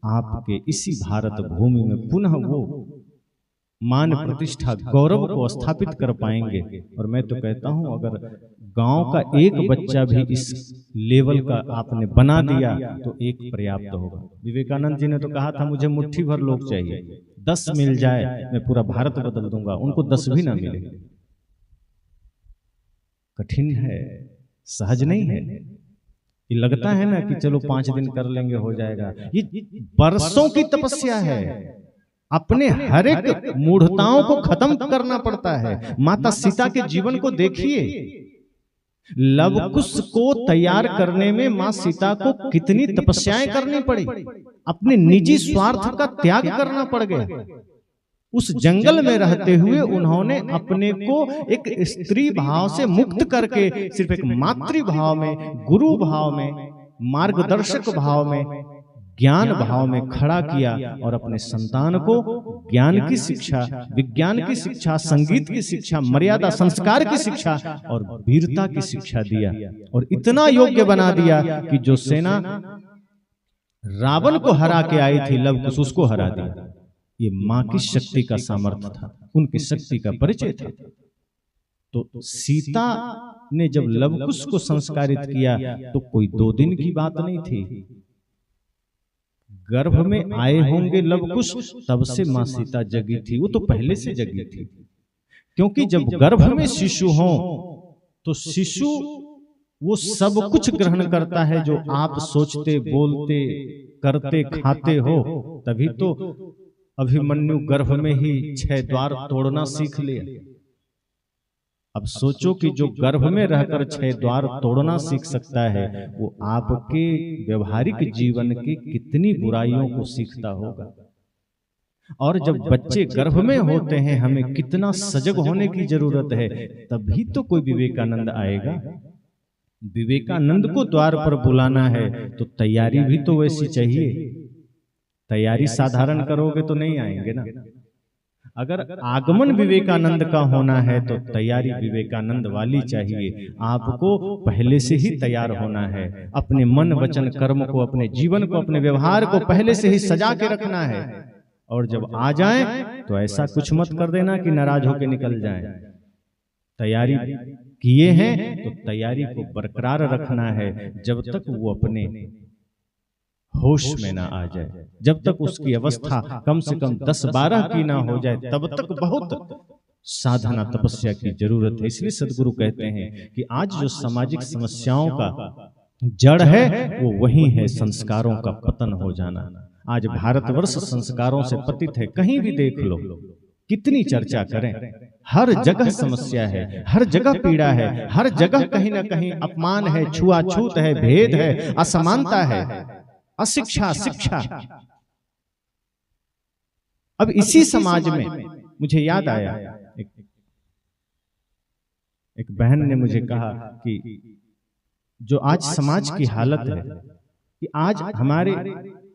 आपके इसी भारत भूमि में पुनः वो मान प्रतिष्ठा गौरव को स्थापित कर पाएंगे। और मैं तो कहता हूं अगर गांव का एक बच्चा भी इस लेवल का आपने बना दिया तो एक पर्याप्त होगा। विवेकानंद जी ने तो कहा था मुझे मुट्ठी भर लोग चाहिए, 10 मिल जाए मैं पूरा भारत बदल दूंगा। उनको 10 भी ना मिले, कठिन है, सहज नहीं है। ये लगता है ना कि चलो 5 दिन कर लेंगे हो जाएगा, ये बरसों की तपस्या है। अपने हर एक मूढ़ताओं को खत्म करना पड़ता है। माता सीता के जीवन को देखिए, लवकुश को तैयार करने में मां सीता को कितनी तपस्याएं करनी पड़ी, अपने निजी स्वार्थ का त्याग करना पड़ गया। उस जंगल में रहते हुए उन्होंने अपने को एक स्त्री भाव से मुक्त करके सिर्फ एक मातृ भाव में, गुरु भाव में, मार्गदर्शक भाव में, ज्ञान भाव में खड़ा किया और अपने संतान को ज्ञान की शिक्षा, विज्ञान की शिक्षा, संगीत की शिक्षा, मर्यादा संस्कार की शिक्षा और वीरता की शिक्षा दिया। और इतना योग्य बना दिया कि जो सेना रावण को हरा के आई थी, लवकुश उसको हरा दिया। ये मां की शक्ति का सामर्थ्य था, उनकी शक्ति का परिचय था। तो सीता ने जब लवकुश को संस्कारित किया तो कोई 2 दिन की बात नहीं थी। गर्भ में आए होंगे लवकुश, तब से मां सीता जगी थी। वो तो पहले से जगी थी, क्योंकि जब गर्भ में शिशु हो तो शिशु वो सब कुछ ग्रहण करता है जो आप सोचते, बोलते, करते, खाते हो। तभी तो अभिमन्यु गर्भ में ही 6 द्वार तोड़ना सीख लिया। अब सोचो कि जो गर्भ में रहकर 6 द्वार तोड़ना सीख सकता है, वो आपके व्यवहारिक जीवन की कितनी बुराइयों को सीखता होगा। और जब बच्चे गर्भ में होते हैं, हमें कितना सजग होने की जरूरत है, तभी तो कोई विवेकानंद आएगा। विवेकानंद को द्वार पर बुलाना है तो तैयारी भी तो वैसी चाहिए। तैयारी साधारण करोगे तो नहीं आएंगे ना। अगर आगमन विवेकानंद का होना है तो तैयारी विवेकानंद वाली चाहिए। आपको पहले से ही तैयार होना है। अपने मन, वचन, कर्म को, अपने जीवन को, अपने व्यवहार को पहले से ही सजा के रखना है। और जब आ जाए तो ऐसा कुछ मत कर देना कि नाराज होकर निकल जाए। तैयारी किए हैं तो तैयारी को बरकरार रखना है जब तक वो अपने होश में ना आ जाए, जब तक उसकी अवस्था कम से कम 10-12 की ना हो जाए, तब तक बहुत साधना, तपस्या की जरूरत है। इसलिए सदगुरु कहते हैं कि आज जो सामाजिक समस्याओं का जड़ है वो वही है संस्कारों का पतन हो जाना। आज भारतवर्ष संस्कारों से पतित है। कहीं भी देख लो, कितनी चर्चा करें, हर जगह समस्या है, हर जगह पीड़ा है, हर जगह कहीं ना कहीं अपमान है, छुआछूत है, भेद है, असमानता है, अशिक्षा, शिक्षा। अब इसी समाज में मुझे याद आया, एक बहन ने मुझे कहा कि जो आज समाज की हालत है कि आज हमारे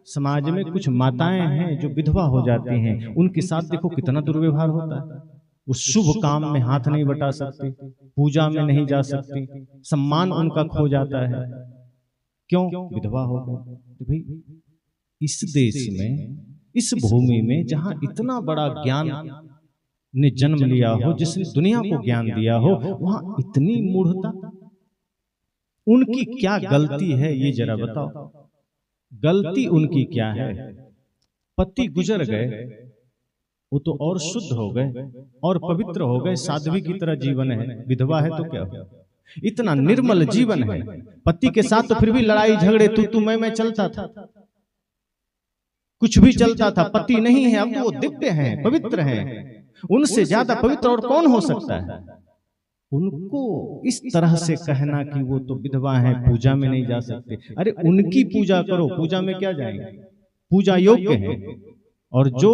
समाज में कुछ माताएं हैं जो विधवा हो जाती हैं, उनके साथ देखो कितना दुर्व्यवहार होता है। वो शुभ काम में हाथ नहीं बटा सकती, पूजा में नहीं जा सकती, सम्मान उनका खो जाता है। क्यों? विधवा हो गई। तो भाई इस देश में, इस भूमि में जहां इतना बड़ा ज्ञान ने जन्म लिया हो, जिसने दुनिया को ज्ञान दिया हो, वहां इतनी मूढ़ता। उनकी क्या गलती है ये जरा बताओ। गलती उनकी क्या है? पति गुजर गए, वो तो और शुद्ध हो गए और पवित्र हो गए, साध्वी की तरह जीवन है। विधवा है तो क्या हो? इतना निर्मल जीवन है। पति के साथ तो फिर भी लड़ाई झगड़े, तू मैं चलता था, कुछ भी चलता था। पति नहीं है, अब तो वो दिव्य हैं, पवित्र हैं। उनसे ज्यादा पवित्र और कौन हो सकता है? उनको इस तरह से कहना कि वो तो विधवा है, पूजा में नहीं जा सकते। अरे उनकी पूजा करो, पूजा में क्या जाएंगे? पूजा योग्य है। और जो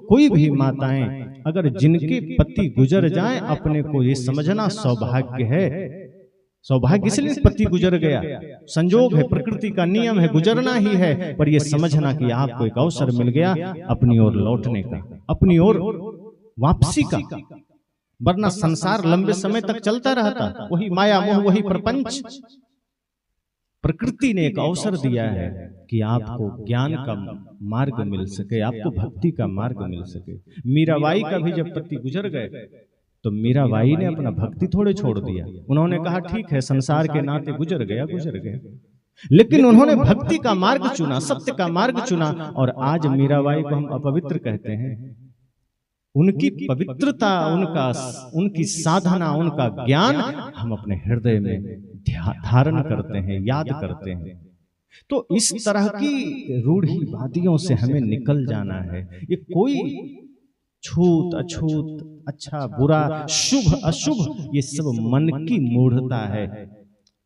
कोई भी माताएं अगर जिनके पति गुजर जाएं, अपने को ये समझना सौभाग्य है। सौभाग्य इसलिए पति गुजर गया, संजोग है, प्रकृति का नियम है, गुजरना ही है। पर ये समझना कि आपको एक अवसर मिल गया अपनी ओर लौटने का, अपनी ओर वापसी का। वरना संसार लंबे समय तक चलता रहता, वही माया मोह, वही प्रपंच। प्रकृति ने एक अवसर दिया है कि आपको ज्ञान का मार्ग मिल सके, आपको भक्ति का मार्ग मिल सके। मीराबाई का भी जब पति गुजर गए तो मीराबाई ने अपना भक्ति थोड़े छोड़ दिया। उन्होंने कहा ठीक है, संसार के नाते गुजर गया, लेकिन उन्होंने भक्ति का मार्ग चुना, सत्य का मार्ग चुना। और आज मीराबाई को हम अपवित्र कहते हैं। उनकी पवित्रता, उनकी साधना, उनका ज्ञान हम अपने हृदय में धारण करते हैं, याद करते हैं। तो इस तरह की रूढ़िवादियों से हमें निकल जाना है। ये कोई छूत अछूत, अच्छा बुरा, शुभ अशुभ, ये सब मन की मूढ़ता है।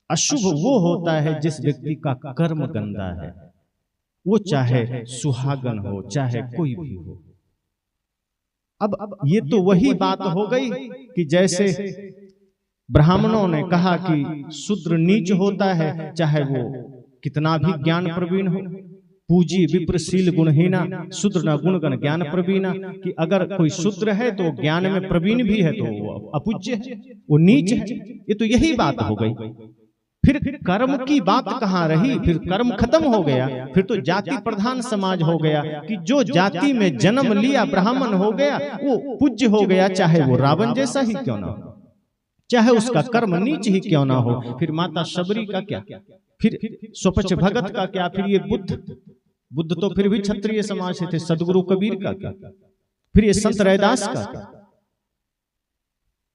अशुभ वो होता है जिस व्यक्ति का कर्म गंदा है, वो चाहे सुहागन हो, चाहे कोई भी हो। अब ये तो वही बात हो गई कि जैसे ब्राह्मणों ने कहा कि शूद्र नीच होता है, चाहे वो कितना भी ज्ञान प्रवीण हो। पूजी विप्रशील गुणहीना, शूद्र न गुणगण ज्ञान प्रवीणा, कि अगर कोई शूद्र है तो ज्ञान में प्रवीण भी है तो वो अपूज्य है, वो नीच है। ये तो यही बात हो गई। फिर कर्म की बात कहाँ रही? फिर कर्म खत्म हो गया। फिर तो जाति प्रधान समाज हो गया कि जो जाति में जन्म लिया ब्राह्मण हो गया, वो पूज्य हो गया, चाहे वो रावण जैसा ही क्यों ना हो, चाहे उसका कर्म नीच ही क्यों ना हो। फिर माता शबरी का क्या, फिर स्वपच भगत का क्या, फिर ये बुद्ध तो फिर भी क्षत्रिय समाज से थे, सदगुरु कबीर का क्या, फिर ये संत रैदास का क्या।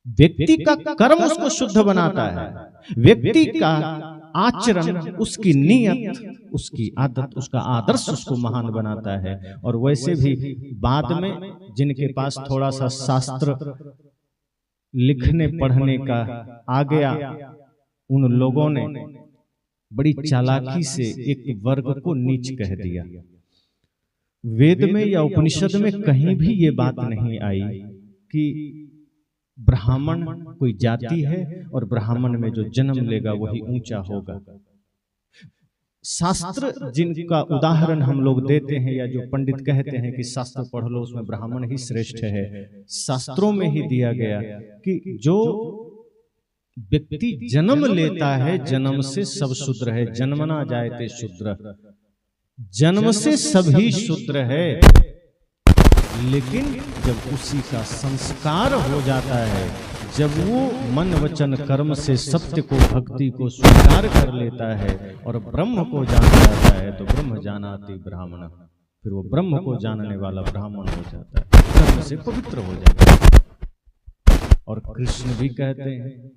व्यक्ति का कर्म उसको शुद्ध बनाता है, व्यक्ति का आचरण, उसकी नीयत, उसकी आदत, उसका आदर्श उसको महान बनाता है। और वैसे भी बाद में जिनके पास थोड़ा सा शास्त्र लिखने पढ़ने का आ गया, उन लोगों ने बड़ी चालाकी से एक वर्ग को नीच कह दिया। वेद में या उपनिषद में कहीं भी ये बात नहीं आई कि ब्राह्मण कोई जाति है और ब्राह्मण में जो जन्म लेगा वही ऊंचा होगा। शास्त्र जिनका उदाहरण हम लोग देते हैं, या जो पंडित कहते हैं कि शास्त्र पढ़ लो उसमें ब्राह्मण ही श्रेष्ठ है, शास्त्रों में ही दिया गया कि जो व्यक्ति जन्म लेता है, जन्म से सब शूद्र है। जन्मना जायते शूद्र, जन्म से सभी शूद्र है। लेकिन जब उसी का संस्कार हो जाता है, जब वो मन वचन कर्म से सत्य को, भक्ति को स्वीकार कर लेता है और ब्रह्म को जान जाता है, तो ब्रह्म जानाति ब्राह्मण, फिर वो ब्रह्म को जानने वाला ब्राह्मण हो जाता है, कर्म से पवित्र हो जाता है। और कृष्ण भी कहते हैं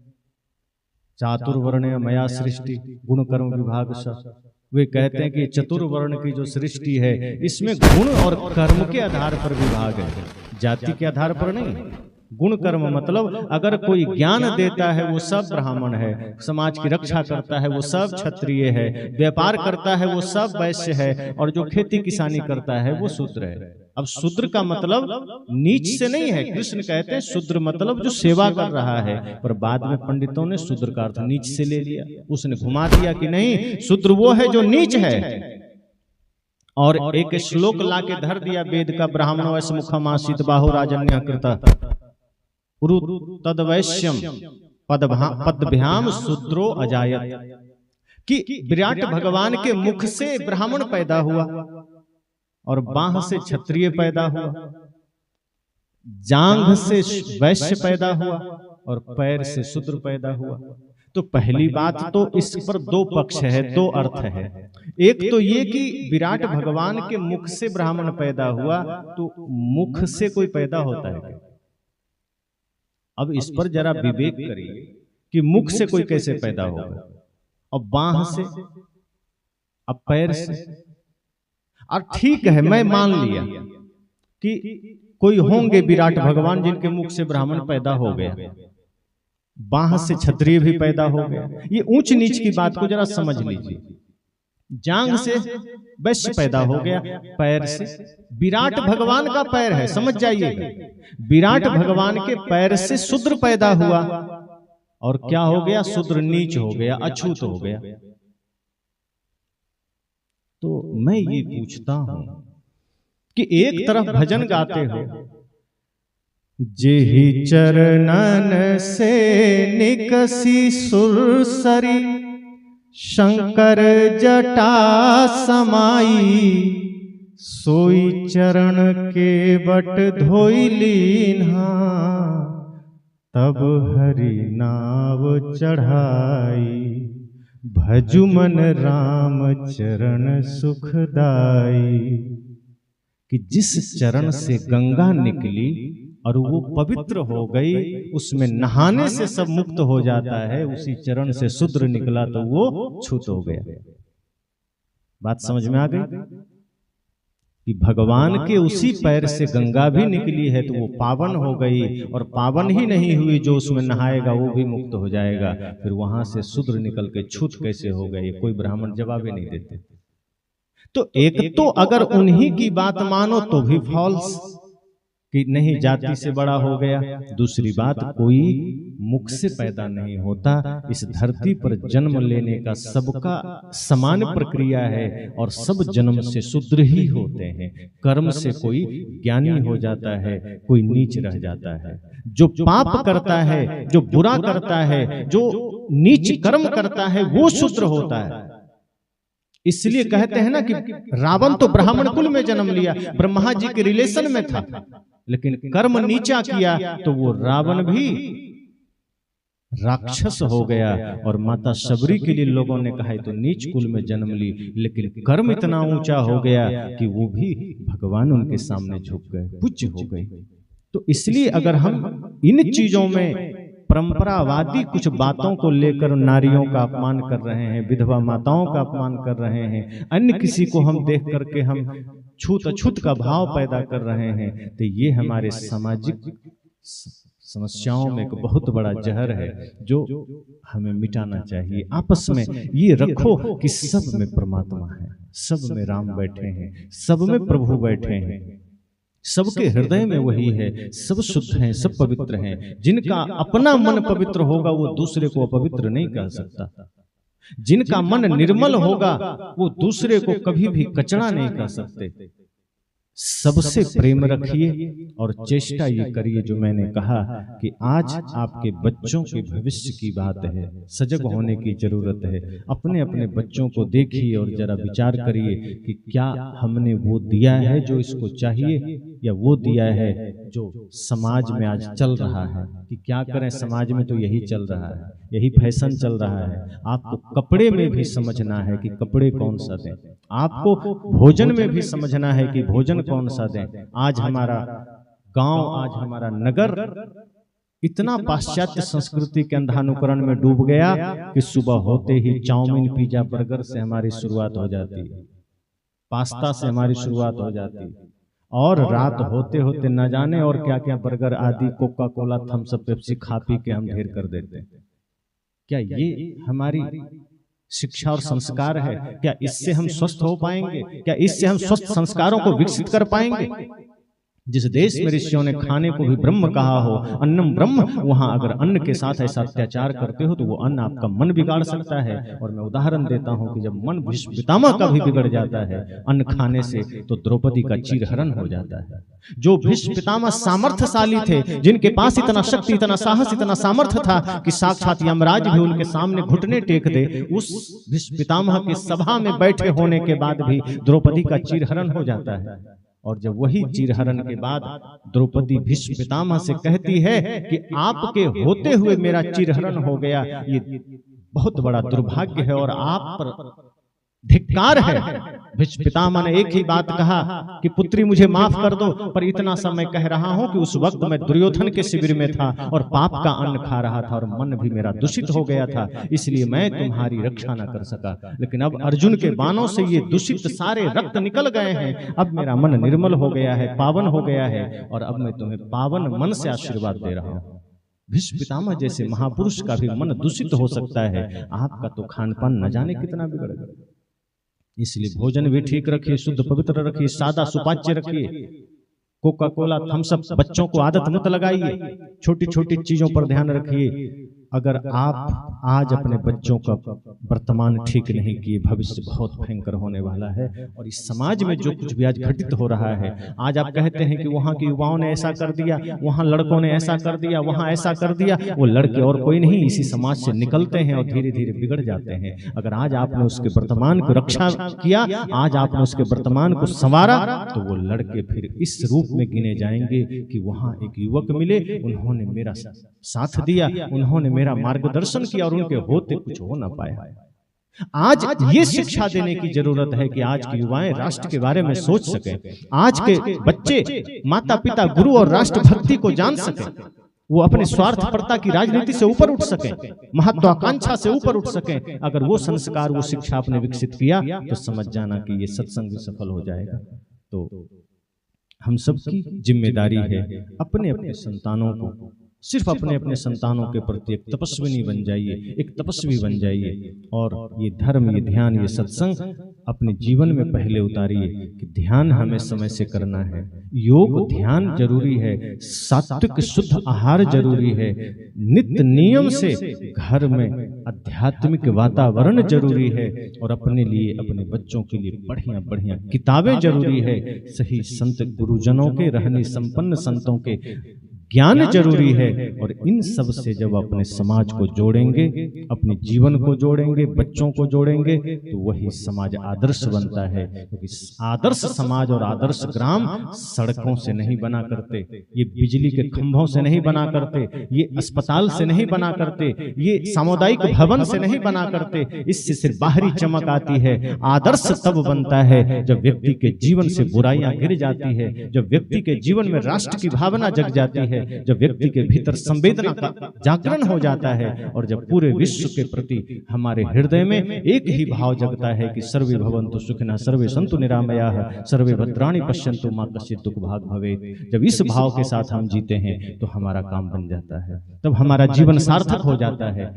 चातुर्वर्ण मया सृष्टि गुण कर्म विभाग सा। वे कहते हैं कि चतुर्वर्ण की जो सृष्टि है, इसमें गुण और कर्म के आधार पर विभाग है, जाति के आधार पर नहीं। गुण कर्म मतलब अगर कोई ज्ञान देता है वो सब ब्राह्मण है, समाज की रक्षा करता है वो सब क्षत्रिय है, व्यापार करता है वो सब वैश्य है, और जो खेती किसानी करता है वो शूद्र है। अब शूद्र का मतलब नीच से नहीं है। कृष्ण कहते हैं शूद्र मतलब जो सेवा कर रहा है, पर बाद में पंडितों ने शूद्र का अर्थ नीच से ले लिया। उसने घुमा दिया कि नहीं, शूद्र वो है जो नीच है। और एक श्लोक लाके धर दिया वेद का, ब्राह्मणो वैश्य मुखमासीत बाहु राजन्य कृता तदवैश्यम पदभ्याम शूद्रो अजायत, कि विराट भगवान के मुख से ब्राह्मण पैदा हुआ और बाह से क्षत्रिय पैदा हुआ, जांघ से वैश्य पैदा हुआ और पैर से शूद्र पैदा हुआ। तो पहली बात तो इस पर दो पक्ष है, दो अर्थ है। एक तो ये कि विराट भगवान के मुख से ब्राह्मण पैदा हुआ, तो मुख से कोई पैदा होता है? अब इस पर जरा विवेक करिए कि मुख से कोई कैसे पैदा होगा, और बाह से, अब पैर से। और ठीक है, मैं मान लिया कि कोई होंगे विराट भगवान जिनके मुख से ब्राह्मण पैदा हो गया, बाह से क्षत्रिय भी पैदा हो गया। ये ऊंच नीच की बात को जरा समझ लीजिए। जांघ से वैश्य पैदा हो गया, पैर से विराट भगवान का पैर है, समझ जाइए, विराट भगवान के पैर से शूद्र पैदा हुआ, और क्या हो गया? शूद्र नीच हो गया, अछूत हो गया। तो मैं ये पूछता हूं कि एक तरफ भजन गाते हो, जेहि चरणन से निकसी सुरसरी शंकर जटा समाई, सोई चरण के बट धोई लीन्हा, तब हरि नाव चढ़ाई, भजु मन राम चरण सुखदाई। कि जिस चरण से गंगा निकली और वो पवित्र हो गई, उसमें नहाने से सब मुक्त हो जाता है, उसी चरण से शूद्र निकला तो वो छूत हो गया। बात समझ में आ गई कि भगवान के उसी पैर से गंगा भी निकली है तो वो पावन हो गई, और पावन ही नहीं हुई, जो उसमें नहाएगा वो भी मुक्त हो जाएगा। फिर वहां से शूद्र निकल के छूत कैसे हो गए, कोई ब्राह्मण जवाब ही नहीं देते। तो एक तो अगर उन्हीं की बात मानो तो भी फॉल्स, कि नहीं जाति से बड़ा हो गया। दूसरी बात, कोई मुख से पैदा नहीं होता, इस धरती पर जन्म लेने का सबका समान प्रक्रिया है, और सब जन्म से शूद्र ही होते हैं। कर्म से कोई ज्ञानी हो जाता है, कोई नीच रह जाता है। जो पाप करता है, जो बुरा करता है, जो नीच कर्म करता है, वो शूद्र होता है। इसलिए कहते हैं ना कि रावण तो ब्राह्मण कुल में जन्म लिया, ब्रह्मा जी के रिलेशन में था, लेकिन कर्म नीचा किया तो वो रावण भी राक्षस हो गया। और माता शबरी के लिए लोगों ने कहा तो नीच कुल में जन्म ली, लेकिन कर्म इतना ऊंचा हो गया कि वो भी भगवान उनके सामने झुक गए, पूज्य हो गए। तो इसलिए अगर हम इन चीजों में परंपरावादी कुछ बातों को लेकर नारियों का अपमान कर रहे हैं, विधवा माताओं का अपमान कर रहे हैं, अन्य किसी को हम देख करके हम छूत अछूत का भाव पैदा कर रहे हैं, तो ये हमारे सामाजिक समस्याओं में एक बहुत बड़ा जहर है जो हमें मिटाना चाहिए। आपस में ये रखो कि सब में परमात्मा है, सब में राम बैठे हैं, सब में प्रभु बैठे हैं, सबके हृदय में वही है, सब शुद्ध हैं, सब पवित्र हैं। जिनका अपना मन पवित्र होगा वो दूसरे को अपवित्र नहीं कह सकता। जिनका मन निर्मल होगा वो दूसरे को कभी भी कचरा नहीं कह सकते। सबसे प्रेम रखिए और चेष्टा ये करिए जो मैंने कहा कि आज आपके बच्चों के भविष्य की बात है, सजग होने की जरूरत है। अपने अपने बच्चों को देखिए और जरा विचार करिए कि क्या हमने वो दिया है जो इसको चाहिए, या वो दिया है जो समाज में आज चल रहा है। कि क्या करें, समाज में तो यही चल रहा है, यही फैशन चल रहा है। आपको कपड़े में भी समझना है कि कपड़े कौन सा दें, आपको भोजन में भी समझना है कि भोजन कौन सा दें। आज हमारा गांव, आज हमारा नगर इतना पाश्चात्य संस्कृति के अंधानुकरण में डूब गया कि सुबह होते ही चाउमीन, पिज्जा, बर्गर से हमारी शुरुआत हो जाती है, पास्ता से हमारी शुरुआत हो जाती है, और रात होते होते न जाने और क्या क्या बर्गर आदि, Coca Cola, Thums Up, Pepsi खा पी के हम ढेर कर देते हैं। क्या ये हमारी शिक्षा और संस्कार है? क्या इससे हम स्वस्थ हो पाएंगे? क्या इससे हम स्वस्थ संस्कारों को विकसित कर पाएंगे? जिस देश में ऋषियों ने खाने को भी ब्रह्म कहा हो, अन्नम ब्रह्म, वहां अगर अन्न के साथ ऐसा अत्याचार करते हो तो वो अन्न आपका मन बिगाड़ सकता है। और मैं उदाहरण देता हूं कि जब मन भीष्म पितामह का भी बिगड़ जाता है अन्न खाने से, तो द्रौपदी का चीरहरण हो जाता है। जो भीष्म पितामह सामर्थ्यशाली थे, जिनके पास इतना शक्ति, इतना साहस, इतना सामर्थ्य था कि साक्षात यमराज भी उनके सामने घुटने टेक दे, उस भीष्म पितामह की सभा में बैठे होने के बाद भी द्रौपदी का चीरहरण हो जाता है। और जब वही चीरहरण के बाद द्रौपदी भीष्म पितामह से कहती है कि आपके होते हुए मेरा चीरहरण हो गया, ये बहुत बड़ा दुर्भाग्य है और आप पर धिक्कार है। भीष्म पितामह ने एक ही बात कहा कि पुत्री मुझे माफ कर दो, पर इतना सा मैं कह रहा हूं कि उस वक्त मैं दुर्योधन के शिविर में था और पाप का अन्न खा रहा था और मन भी मेरा दूषित हो गया था, इसलिए मैं तुम्हारी रक्षा न कर सका। लेकिन अब अर्जुन के बाणों से ये दूषित सारे रक्त निकल गए हैं, अब मेरा मन निर्मल हो गया है, पावन हो गया है, और अब मैं तुम्हें पावन मन से आशीर्वाद दे रहा हूं। भीष्म पितामह जैसे महापुरुष का भी मन दूषित हो सकता है, आपका तो खान पान न जाने कितना बिगड़ गया। इसलिए भोजन भी ठीक रखिए, शुद्ध पवित्र रखिए, सादा सुपाच्य रखिए। कोका कोला, थम्स अप बच्चों को आदत मत लगाइए, छोटी छोटी चीजों पर ध्यान रखिए। अगर आप आज अपने बच्चों का वर्तमान ठीक नहीं किए, भविष्य बहुत भयंकर होने वाला है। और इस समाज में जो कुछ भी आज घटित हो रहा है, आज आप कहते हैं कि वहाँ के युवाओं ने ऐसा कर दिया, वहाँ लड़कों ने ऐसा कर दिया, वहाँ ऐसा कर दिया, वो लड़के और कोई नहीं इसी समाज से निकलते हैं और धीरे धीरे बिगड़ जाते हैं। अगर आज आपने उसके वर्तमान को रक्षा किया, आज आपने उसके वर्तमान को संवारा, तो वो लड़के फिर इस रूप में गिने जाएंगे कि वहाँ एक युवक मिले, उन्होंने मेरा साथ दिया, उन्होंने मेरा मार्गदर्शन किया और उनके होते कुछ हो ना पाया। आज ये शिक्षा देने की जरूरत है कि आज के युवाएं राष्ट्र के बारे में सोच सकें, आज के बच्चे माता पिता गुरु और राष्ट्रभक्ति को जान सकें, वो अपने स्वार्थपरता की राजनीति से ऊपर उठ सकें, महत्वाकांक्षा से ऊपर उठ सकें। अगर वो संस्कार, वो शिक्षा आपने विकसित किया तो समझ जाना कि ये सत्संग भी सफल हो जाएगा। तो हम सबकी जिम्मेदारी है अपने अपने संतानों को, सिर्फ अपने अपने संतानों के प्रति एक तपस्विनी बन जाइए, एक तपस्वी बन जाइए, और ये धर्म, ये ध्यान, ये सत्संग अपने जीवन में पहले उतारिए कि ध्यान हमें समय से करना है, योग ध्यान जरूरी है, सात्विक शुद्ध आहार जरूरी है, नित्य नियम से घर में आध्यात्मिक वातावरण जरूरी है, और अपने लिए, अपने बच्चों के लिए बढ़िया बढ़िया किताबें जरूरी है, सही संत गुरुजनों के, रहने संपन्न संतों के ज्ञान जरूरी है। और इन सब से जब अपने समाज को जोड़ेंगे, अपने जीवन को जोड़ेंगे, बच्चों को जोड़ेंगे, तो वही समाज आदर्श बनता है। क्योंकि आदर्श समाज और आदर्श ग्राम सड़कों से नहीं बना करते, ये बिजली के खंभों से नहीं बना करते, ये अस्पताल से नहीं बना करते, ये सामुदायिक भवन से नहीं बना करते। इससे सिर्फ बाहरी चमक आती है। आदर्श तब बनता है जब व्यक्ति के जीवन से बुराइयां गिर जाती है, जब व्यक्ति के जीवन में राष्ट्र की भावना जग जाती है, जब व्यक्ति के भीतर संवेदना का जागरण हो जाता है, और जब पूरे विश्व के प्रति हमारे हृदय में एक ही भाव जगता है कि सर्वे भवन्तु सुखिनः, सर्वे सन्तु निरामयाः, सर्वे भद्राणि पश्यन्तु मा कश्चित् दुःख भाग् भवेत्। जब इस भाव के साथ हम जीते हैं तो हमारा काम बन जाता है, तब हमारा जीवन सार्थक हो जाता है।